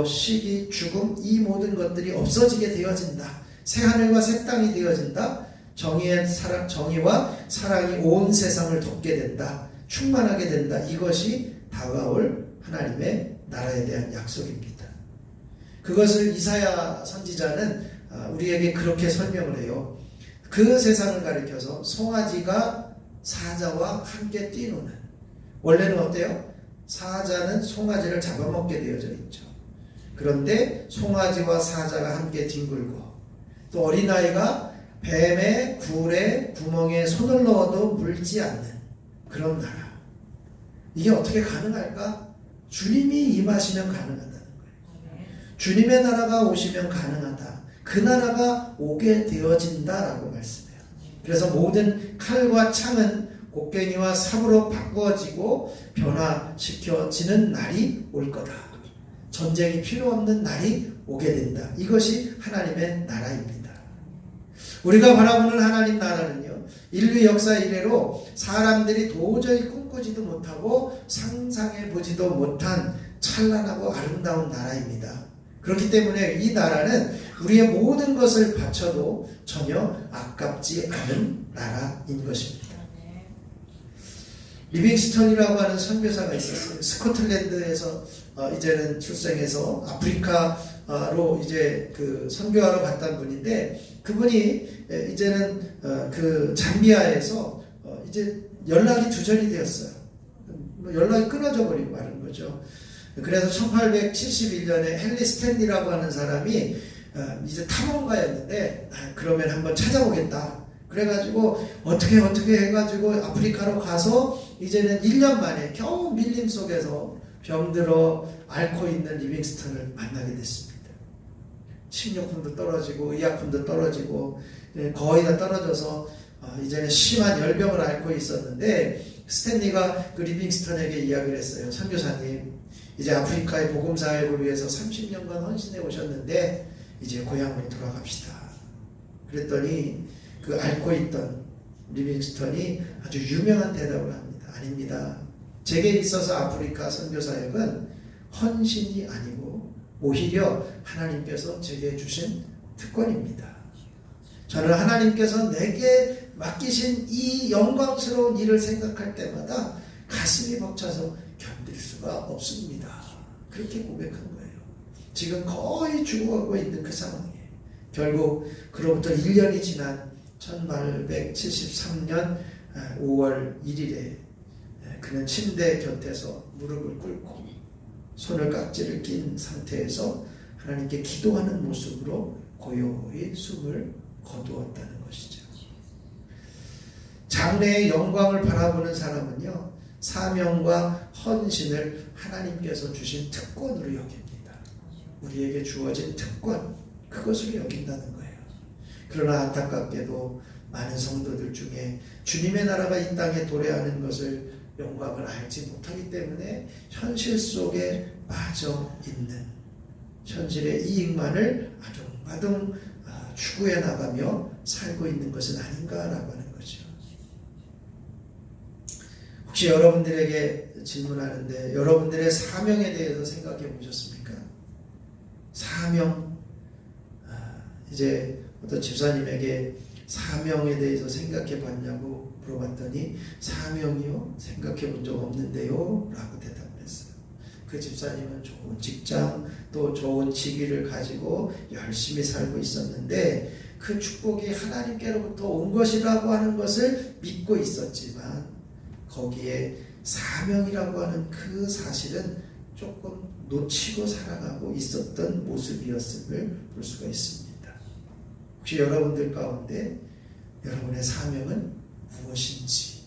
시기, 죽음, 이 모든 것들이 없어지게 되어진다. 새하늘과 새 땅이 되어진다. 정의와 사랑이 온 세상을 덮게 된다. 충만하게 된다. 이것이 다가올 하나님의 나라에 대한 약속입니다. 그것을 이사야 선지자는 우리에게 그렇게 설명을 해요. 그 세상을 가리켜서 송아지가 사자와 함께 뛰노는, 원래는 어때요? 사자는 송아지를 잡아먹게 되어져 있죠. 그런데 송아지와 사자가 함께 뒹굴고 또 어린아이가 뱀의 굴에 구멍에 손을 넣어도 물지 않는 그런 나라. 이게 어떻게 가능할까? 주님이 임하시면 가능하다는 거예요. 주님의 나라가 오시면 가능하다. 그 나라가 오게 되어진다라고 말씀해요. 그래서 모든 칼과 창은 곡괭이와 삽으로 바꾸어지고 변화시켜지는 날이 올 거다. 전쟁이 필요 없는 날이 오게 된다. 이것이 하나님의 나라입니다. 우리가 바라보는 하나님 나라는요, 인류 역사 이래로 사람들이 도저히 꿈꾸지도 못하고 상상해 보지도 못한 찬란하고 아름다운 나라입니다. 그렇기 때문에 이 나라는 우리의 모든 것을 바쳐도 전혀 아깝지 않은 나라인 것입니다. 리빙스턴이라고 하는 선교사가 있었어요. 스코틀랜드에서 이제는 출생해서 아프리카로 이제 선교하러 갔던 분인데, 그분이 이제는 잠비아에서 이제 연락이 두절이 되었어요. 연락이 끊어져 버리고 마는 거죠. 그래서 1871년에 헨리 스탠리라고 하는 사람이 이제 탐험가였는데, 그러면 한번 찾아보겠다. 그래가지고 어떻게 해가지고 아프리카로 가서 이제는 1년 만에 겨우 밀림 속에서 병들어 앓고 있는 리빙스턴을 만나게 됐습니다. 식료품도 떨어지고 의약품도 떨어지고 거의 다 떨어져서 이제는 심한 열병을 앓고 있었는데, 스탠리가 그 리빙스턴에게 이야기를 했어요. 선교사님, 이제 아프리카의 복음 사역을 위해서 30년간 헌신해 오셨는데 이제 고향으로 돌아갑시다. 그랬더니 그 앓고 있던 리빙스턴이 아주 유명한 대답을 합니다. 아닙니다. 제게 있어서 아프리카 선교 사역은 헌신이 아니고 오히려 하나님께서 제게 주신 특권입니다. 저는 하나님께서 내게 맡기신 이 영광스러운 일을 생각할 때마다 가슴이 벅차서 견딜 수가 없습니다. 그렇게 고백한 거예요. 지금 거의 죽어가고 있는 그 상황이에요. 결국 그로부터 1년이 지난 1873년 5월 1일에 그는 침대 곁에서 무릎을 꿇고 손을 깍지를 낀 상태에서 하나님께 기도하는 모습으로 고요히 숨을 거두었다는 것이죠. 장래의 영광을 바라보는 사람은요, 사명과 헌신을 하나님께서 주신 특권으로 여깁니다. 우리에게 주어진 특권, 그것을 여긴다는 거예요. 그러나 안타깝게도 많은 성도들 중에 주님의 나라가 이 땅에 도래하는 것을, 영광을 알지 못하기 때문에 현실 속에 빠져 있는, 현실의 이익만을 아둥바둥 추구해 나가며 살고 있는 것은 아닌가라고 하는 거죠. 혹시 여러분들에게 질문하는데, 여러분들의 사명에 대해서 생각해 보셨습니까? 사명. 이제 어떤 집사님에게 사명에 대해서 생각해 봤냐고 물어봤더니, 사명이요? 생각해 본 적 없는데요? 라고 대답을 했어요. 그 집사님은 좋은 직장, 또 좋은 직위를 가지고 열심히 살고 있었는데, 그 축복이 하나님께로부터 온 것이라고 하는 것을 믿고 있었지만, 거기에 사명이라고 하는 그 사실은 조금 놓치고 살아가고 있었던 모습이었음을 볼 수가 있습니다. 혹시 여러분들 가운데 여러분의 사명은 무엇인지,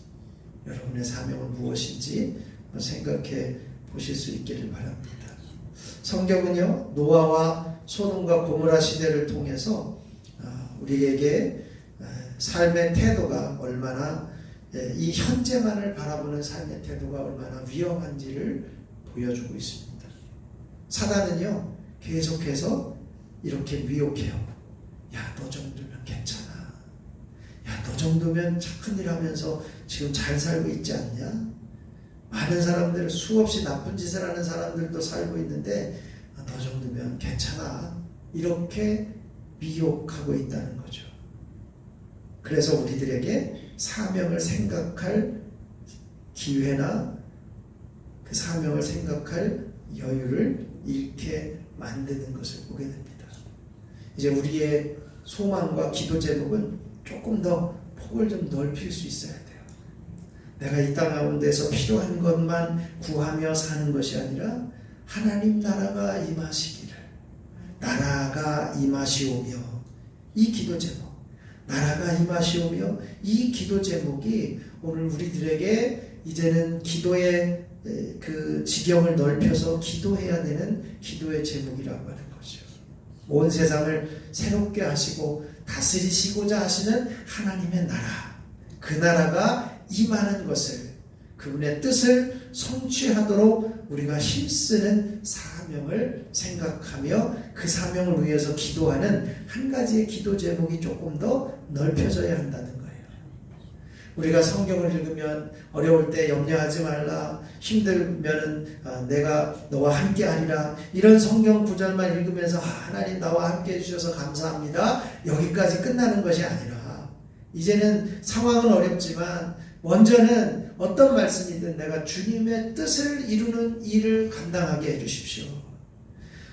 여러분의 사명은 무엇인지 생각해 보실 수 있기를 바랍니다. 성경은요, 노아와 소돔과 고모라 시대를 통해서 우리에게 삶의 태도가 얼마나, 이 현재만을 바라보는 삶의 태도가 얼마나 위험한지를 보여주고 있습니다. 사단은요, 계속해서 이렇게 미혹해요. 야, 너 정도면 괜찮아. 야, 너 정도면 착한 일 하면서 지금 잘 살고 있지 않냐? 많은 사람들, 수없이 나쁜 짓을 하는 사람들도 살고 있는데 너 정도면 괜찮아. 이렇게 미혹하고 있다는 거죠. 그래서 우리들에게 사명을 생각할 기회나 그 사명을 생각할 여유를 잃게 만드는 것을 보게 됩니다. 이제 우리의 소망과 기도 제목은 조금 더 폭을 좀 넓힐 수 있어야 돼요. 내가 이 땅 가운데서 필요한 것만 구하며 사는 것이 아니라 하나님 나라가 임하시기를, 나라가 임하시오며, 이 기도 제목, 나라가 임하시오며, 이 기도 제목이 오늘 우리들에게 이제는 기도의 그 지경을 넓혀서 기도해야 되는 기도의 제목이라고 하는 거죠. 온 세상을 새롭게 하시고 다스리시고자 하시는 하나님의 나라, 그 나라가 임하는 것을, 그분의 뜻을 성취하도록 우리가 힘쓰는 사명을 생각하며 그 사명을 위해서 기도하는 한 가지의 기도 제목이 조금 더 넓혀져야 한다는 거예요. 우리가 성경을 읽으면 어려울 때 염려하지 말라, 힘들면은 내가 너와 함께 하리라, 이런 성경 구절만 읽으면서 하나님 나와 함께 해주셔서 감사합니다, 여기까지 끝나는 것이 아니라 이제는 상황은 어렵지만 먼저는 어떤 말씀이든 내가 주님의 뜻을 이루는 일을 감당하게 해주십시오.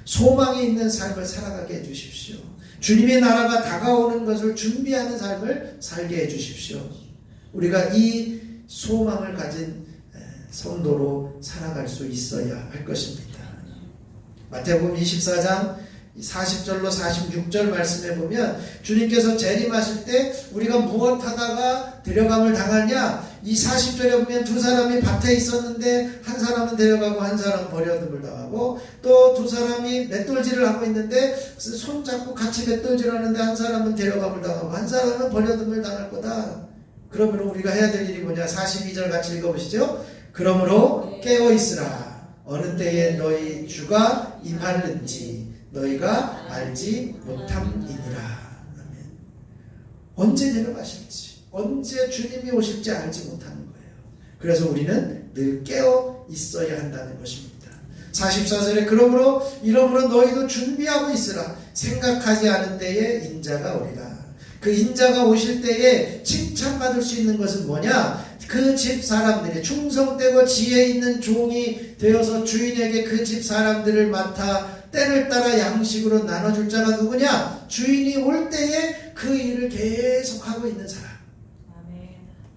소망이 있는 삶을 살아가게 해주십시오. 주님의 나라가 다가오는 것을 준비하는 삶을 살게 해주십시오. 우리가 이 소망을 가진 성도로 살아갈 수 있어야 할 것입니다. 마태복음 24장 40절로 46절 말씀에 보면 주님께서 재림하실 때 우리가 무엇 하다가 데려감을 당하냐, 이 40절에 보면 두 사람이 밭에 있었는데 한 사람은 데려가고 한 사람은 버려둠을 당하고, 또 두 사람이 맷돌질을 하고 있는데 손잡고 같이 맷돌질 하는데 한 사람은 데려감을 당하고 한 사람은 버려둠을 당할 거다. 그러면 우리가 해야 될 일이 뭐냐, 42절 같이 읽어보시죠. 그러므로 깨어있으라, 어느 때에 너희 주가 임하는지 너희가 알지 못함이니라. 언제 내려가실지, 언제 주님이 오실지 알지 못하는 거예요. 그래서 우리는 늘 깨어 있어야 한다는 것입니다. 44절에 그러므로 이러므로 너희도 준비하고 있으라, 생각하지 않은 때에 인자가 오리라. 그 인자가 오실 때에 칭찬받을 수 있는 것은 뭐냐, 그 집 사람들이 충성되고 지혜 있는 종이 되어서 주인에게 그 집 사람들을 맡아 때를 따라 양식으로 나눠줄 자가 누구냐, 주인이 올 때에 그 일을 계속하고 있는 사람,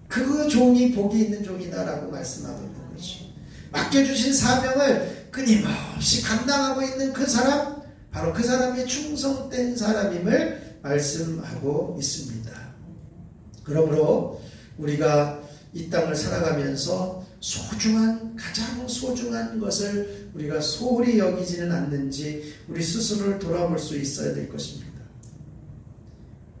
그 종이 복이 있는 종이다라고 말씀하고 있는 것이, 맡겨주신 사명을 끊임없이 감당하고 있는 그 사람, 바로 그 사람이 충성된 사람임을 말씀하고 있습니다. 그러므로 우리가 이 땅을 살아가면서 소중한, 가장 소중한 것을 우리가 소홀히 여기지는 않는지 우리 스스로를 돌아볼 수 있어야 될 것입니다.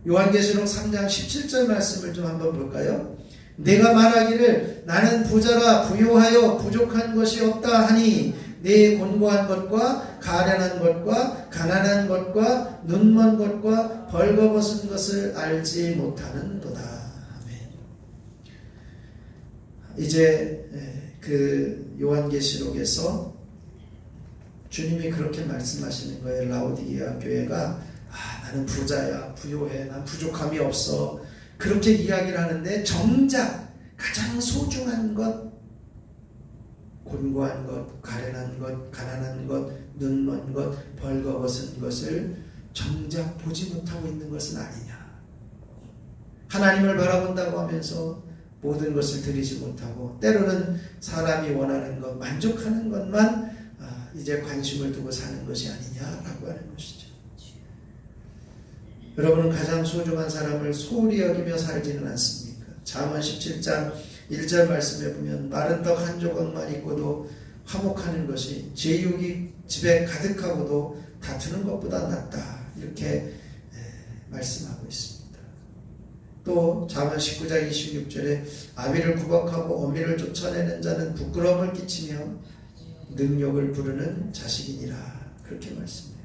요한계시록 3장 17절 말씀을 좀 한번 볼까요? 내가 말하기를 나는 부자라 부요하여 부족한 것이 없다 하니 내 곤고한 것과 가련한 것과 가난한 것과 눈먼 것과 벌거벗은 것을 알지 못하는도다. 아멘. 이제 그 요한계시록에서 주님이 그렇게 말씀하시는 거예요. 라오디게아 교회가 나는 부자야, 부요해, 난 부족함이 없어, 그렇게 이야기를 하는데 정작 가장 소중한 것, 곤고한 것, 가련한 것, 가난한 것, 눈먼 것, 벌거벗은 것을 정작 보지 못하고 있는 것은 아니냐. 하나님을 바라본다고 하면서 모든 것을 드리지 못하고 때로는 사람이 원하는 것, 만족하는 것만 이제 관심을 두고 사는 것이 아니냐라고 하는 것이죠. 여러분은 가장 소중한 사람을 소홀히 여기며 살지는 않습니까? 잠언 17장 1절 말씀에 보면 마른 떡 한 조각만 있고도 화목하는 것이 제육이 집에 가득하고도 다투는 것보다 낫다, 이렇게 말씀하고 있습니다. 또 잠언 19장 26절에 아비를 구박하고 어미를 쫓아내는 자는 부끄러움을 끼치며 능욕을 부르는 자식이니라, 그렇게 말씀해요.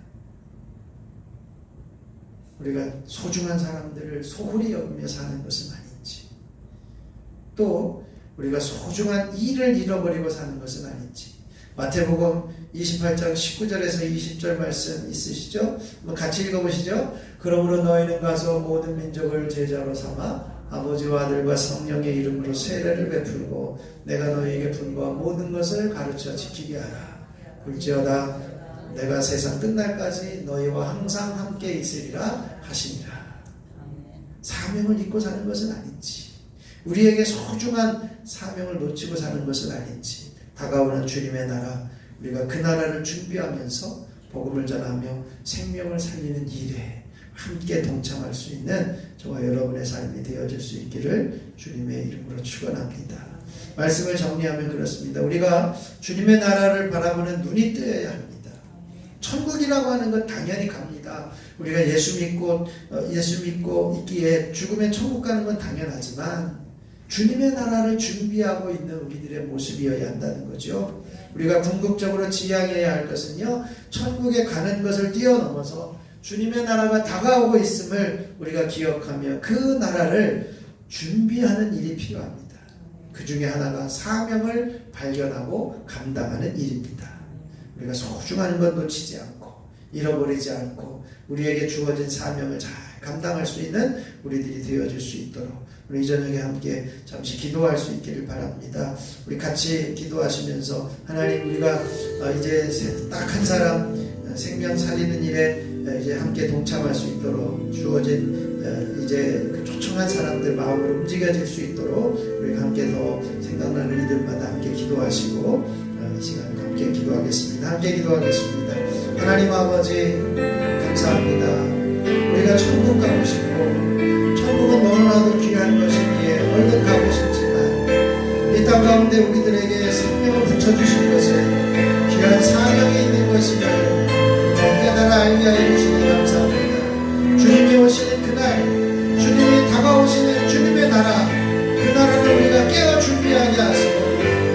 우리가 소중한 사람들을 소홀히 여기며 사는 것은 아닌지, 또 우리가 소중한 일을 잃어버리고 사는 것은 아닌지. 마태복음 28장 19절에서 20절 말씀 있으시죠? 한번 같이 읽어보시죠. 그러므로 너희는 가서 모든 민족을 제자로 삼아 아버지와 아들과 성령의 이름으로 세례를 베풀고 내가 너희에게 분부한 모든 것을 가르쳐 지키게 하라. 볼지어다 내가 세상 끝날까지 너희와 항상 함께 있으리라 하시니라. 사명을 잊고 사는 것은 아닌지, 우리에게 소중한 사명을 놓치고 사는 것은 아닌지, 다가오는 주님의 나라, 우리가 그 나라를 준비하면서 복음을 전하며 생명을 살리는 일에 함께 동참할 수 있는 저와 여러분의 삶이 되어질 수 있기를 주님의 이름으로 축원합니다. 말씀을 정리하면 그렇습니다. 우리가 주님의 나라를 바라보는 눈이 뜨여야 합니다. 천국이라고 하는 건 당연히 갑니다. 우리가 예수 믿고 있기에 죽으면 천국 가는 건 당연하지만 주님의 나라를 준비하고 있는 우리들의 모습이어야 한다는 거죠. 우리가 궁극적으로 지향해야 할 것은요, 천국에 가는 것을 뛰어넘어서 주님의 나라가 다가오고 있음을 우리가 기억하며 그 나라를 준비하는 일이 필요합니다. 그 중에 하나가 사명을 발견하고 감당하는 일입니다. 우리가 소중한 것 놓치지 않고 잃어버리지 않고 우리에게 주어진 사명을 잘 감당할 수 있는 우리들이 되어질 수 있도록 우리 이 저녁에 함께 잠시 기도할 수 있기를 바랍니다. 우리 같이 기도하시면서 하나님, 우리가 이제 딱 한 사람 생명 살리는 일에 이제 함께 동참할 수 있도록 주어진 이제 그 초청한 사람들 마음으로 움직여질 수 있도록 우리가 함께 더 생각나는 이들마다 함께 기도하시고 이 시간 함께 기도하겠습니다. 함께 기도하겠습니다. 하나님 아버지, 감사합니다. 우리가 천국 가고 싶고 천국은 너무나도 귀한 것이기에 얼른 가고 싶지만 이 땅 가운데 우리들에게 생명을 붙여주신 것은 귀한 사명이 있는 것임을 깨달아 알게 하여 주시니 감사합니다. 주님이 오시는 그날, 주님이 다가오시는 주님의 나라, 그 나라를 우리가 깨어 준비하게 하시고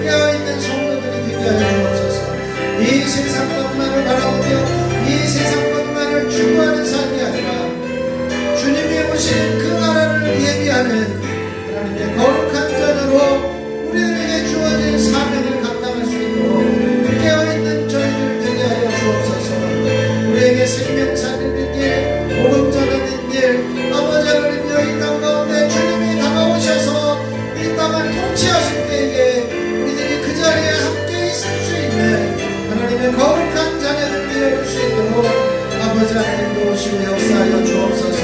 깨어있는 성도들이 되게 하여 주옵소서. 이 세상 것만을 바라보며 이 세상 것만을 추구하는 삶이 아니라 주님이 오시는 그 나라를 예비하는 하나님의 거룩한 자녀로 우리들에게 주어진 사명을 감당할 수 있도록 깨어있는 저희들 되게 하여 주옵소서. 우리에게 생명 살리는 길, 복음 전하는 길, 아버지 하나님여, 이 땅 가운데 주님이 다가오셔서 이 땅을 통치하실 때에 우리들이 그 자리에 함께 있을 수 있는 하나님의 거룩한 자녀들 되어줄 수 있도록 아버지 하나님 도우시고 역사하여 주옵소서.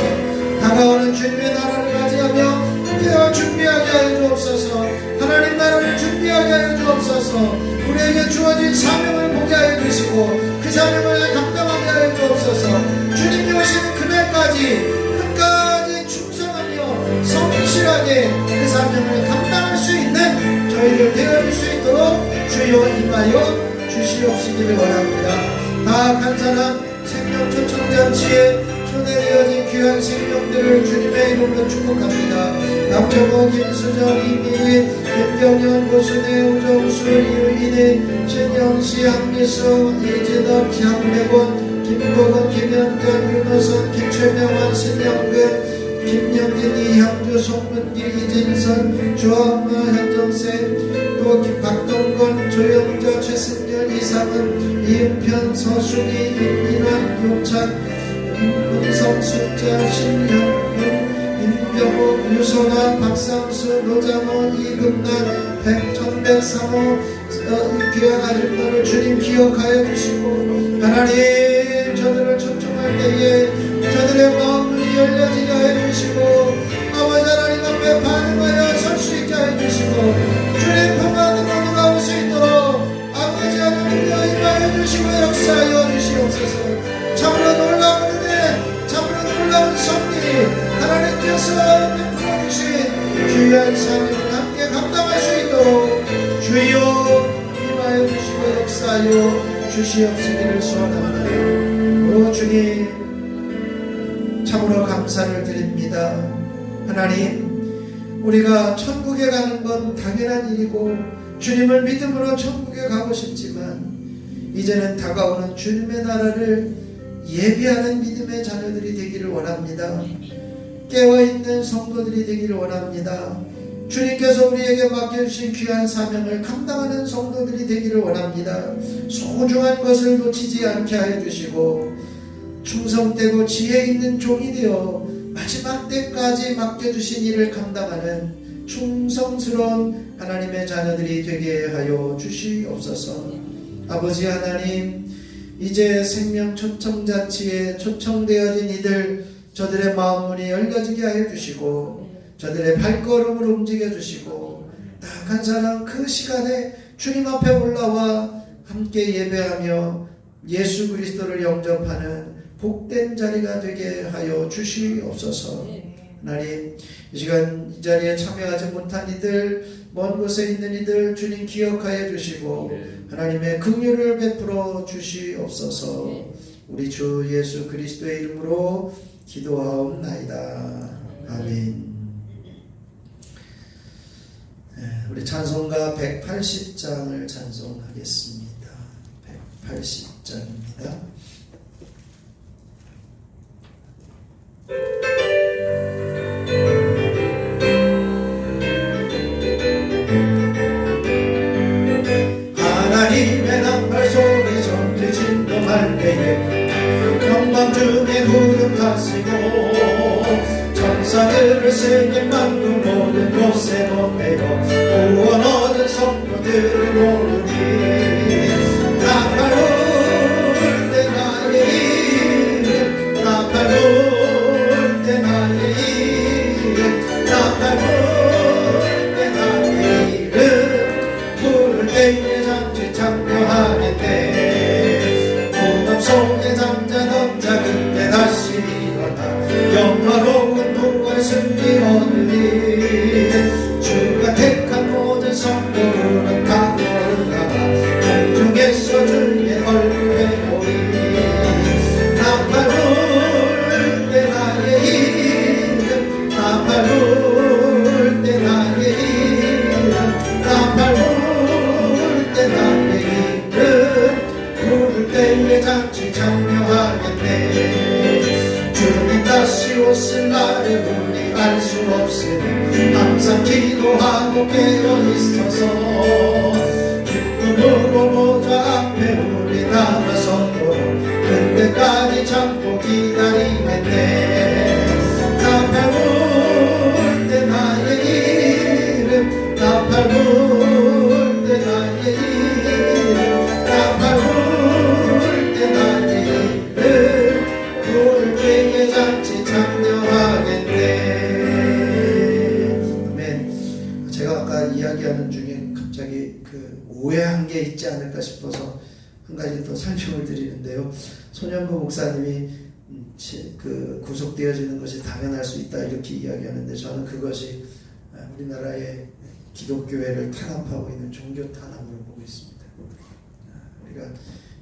다가오는 주님의 나라를 맞이하며 깨어 준비하게 하여 주옵소서. 하나님 나라를 준비하게 하여 주옵소서. 우리에게 주어진 사명을 보게 하여 주시고 그 사명을 감당하게 하여 주옵소서. 주님이 오시는 그날까지 끝까지 충성하며 성실하게 그 사명을 감당할 수 있는 저희들 되어줄 수 있도록 주여 임하여 주시옵시기를 원합니다. 다악한 사람 생명 초청잔치에 초대되어진 귀한 생명들을 주님의 이름으로 축복합니다. 남정호, 김수정, 이미희, 김경현, 고순혜, 우정수, 이유인혜, 신영시, 한미수, 이진업, 장래곤, 김보건, 김현전, 윤호선, 김철명환, 신영근, 김영진, 이향주, 송문기, 이진선, 조엄마, 현정쌤, 또 박동건, 조영자, 최승열, 이상은, 이은편, 서순이, 임진환, 용찬, 임성숙자, 신현문, 임병호, 유선아, 박상수, 노장원, 이금란, 백천백삼호 귀한 아들들을 주님 기억하여 주시고 하나님, 저들을 초청할 때에 저들의 마음이 열려지게 하여 주시고 아버지 하나님 앞에 반응하여 설 수 있게 하여 주시고 주님 평안으로 나올 수 있도록 아버지 하나님여 임하여 주시고 놀라운 승리 하나님께서 베풀어 주신 귀한 사명을 함께 감당할 수 있도록 주여 임하여 주시고 역사하여 주시옵시기를 소원합니다. 오 주님 참으로 감사를 드립니다. 하나님 우리가 천국에 가는 건 당연한 일이고 주님을 믿음으로 천국에 가고 싶지만 이제는 다가오는 주님의 나라를 예비하는 믿음의 자녀들이 되기를 원합니다. 깨어있는 성도들이 되기를 원합니다. 주님께서 우리에게 맡겨주신 귀한 사명을 감당하는 성도들이 되기를 원합니다. 소중한 것을 놓치지 않게 하여 주시고 충성되고 지혜 있는 종이 되어 마지막 때까지 맡겨주신 일을 감당하는 충성스러운 하나님의 자녀들이 되게 하여 주시옵소서. 아버지 하나님 이제 생명 초청자치에 초청되어진 이들 저들의 마음문이 열려지게 하여 주시고 저들의 발걸음을 움직여 주시고 나아간 사람 그 시간에 주님 앞에 올라와 함께 예배하며 예수 그리스도를 영접하는 복된 자리가 되게 하여 주시옵소서. 하나님 이 시간 이 자리에 참여하지 못한 이들 먼 곳에 있는 이들 주님 기억하여 주시고 하나님의 긍휼을 베풀어 주시옵소서. 우리 주 예수 그리스도의 이름으로 기도하옵나이다. 아멘. 우리 찬송가 180장을 찬송하겠습니다. 180장입니다. 하나님의 나팔 속에 전지 진동할 때에 영광중에 무릎하시고 천사들을 세계 만국 모든 곳에 보내어 구원 얻은 성도들을 모으니 나팔 울 때 나의 이름 나팔 울 때 나의 이름 나팔 울 때 나의 이름 부를 때에 잠시 참여하겠네. 무덤 속에 잠자던 자 그때 다시 일어나 영화로운 부활 승리 얻으리. 주가 택한 모든 성도들은 다 올라가 공중에서 주의 얼굴에 보리. 나팔 울 때 나의 이름 나팔 울 때 나의 이름 나팔 울 때 나의 이름 부를 때에 잠시 참여하겠네. 주님 다시 오실 날을 우리 알 수 없으니 항상 기도하고 깨어있어서 기쁨으로 모자 앞에 우리 나가서도록 그때까지 참고 기다리겠네. 나팔 울 때 나의 이름 나팔 울 때 나의 이름 나팔 울 때 나의 이름 부를 때에 잔치 참여하겠네. 아멘. 제가 아까 이야기하는 중에 갑자기 그 오해한 게 있지 않을까 싶어서 한 가지 더 설명을 드리는데요. 손현보 목사님이 그 구속되어지는 것이 당연할 수 있다 이렇게 이야기하는데 저는 그것이 우리나라의 기독교회를 탄압하고 있는 종교 탄압으로 보고 있습니다. 우리가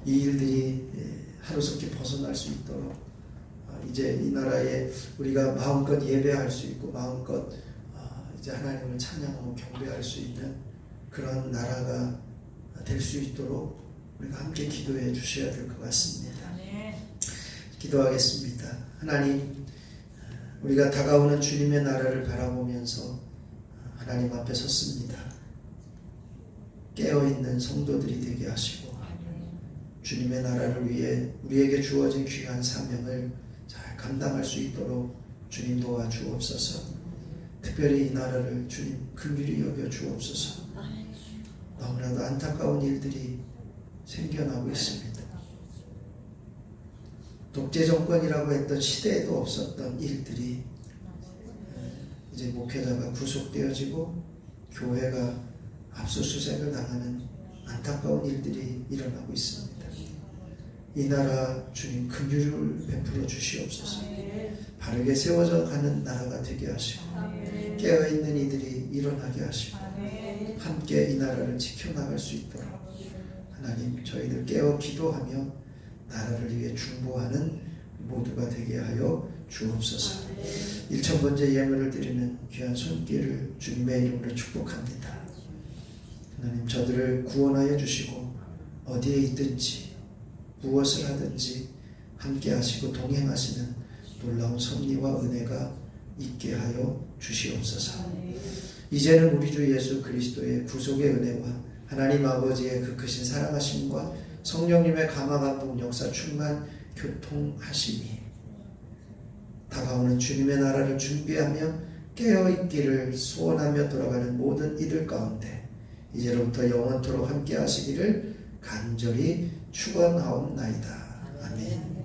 이 일들이 하루속히 벗어날 수 있도록 이제 이 나라에 우리가 마음껏 예배할 수 있고 마음껏 이제 하나님을 찬양하고 경배할 수 있는 그런 나라가 될 수 있도록 우리가 함께 기도해 주셔야 될 것 같습니다. 기도하겠습니다. 하나님, 우리가 다가오는 주님의 나라를 바라보면서 하나님 앞에 섰습니다. 깨어있는 성도들이 되게 하시고 주님의 나라를 위해 우리에게 주어진 귀한 사명을 잘 감당할 수 있도록 주님 도와주옵소서. 특별히 이 나라를 주님 긍휼히 여겨 주옵소서. 너무나도 안타까운 일들이 생겨나고 있습니다. 독재 정권이라고 했던 시대에도 없었던 일들이 이제 목회자가 구속되어지고 교회가 압수수색을 당하는 안타까운 일들이 일어나고 있습니다. 이 나라 주님 긍휼을 베풀어 주시옵소서. 바르게 세워져 가는 나라가 되게 하시고 깨어있는 이들이 일어나게 하시고 함께 이 나라를 지켜나갈 수 있도록 하나님 저희들 깨어 기도하며 나라를 위해 중보하는 모두가 되게 하여 주옵소서. 1000번째 예물을 드리는 귀한 손길을 주님의 이름으로 축복합니다. 하나님 저들을 구원하여 주시고 어디에 있든지 무엇을 하든지 함께 하시고 동행하시는 놀라운 섭리와 은혜가 있게 하여 주시옵소서. 이제는 우리 주 예수 그리스도의 구속의 은혜와 하나님 아버지의 그 크신 사랑하심과 성령님의 감화감동 역사 충만 교통하심이 다가오는 주님의 나라를 준비하며 깨어있기를 소원하며 돌아가는 모든 이들 가운데 이제로부터 영원토록 함께 하시기를 간절히 축원하옵나이다. 아멘.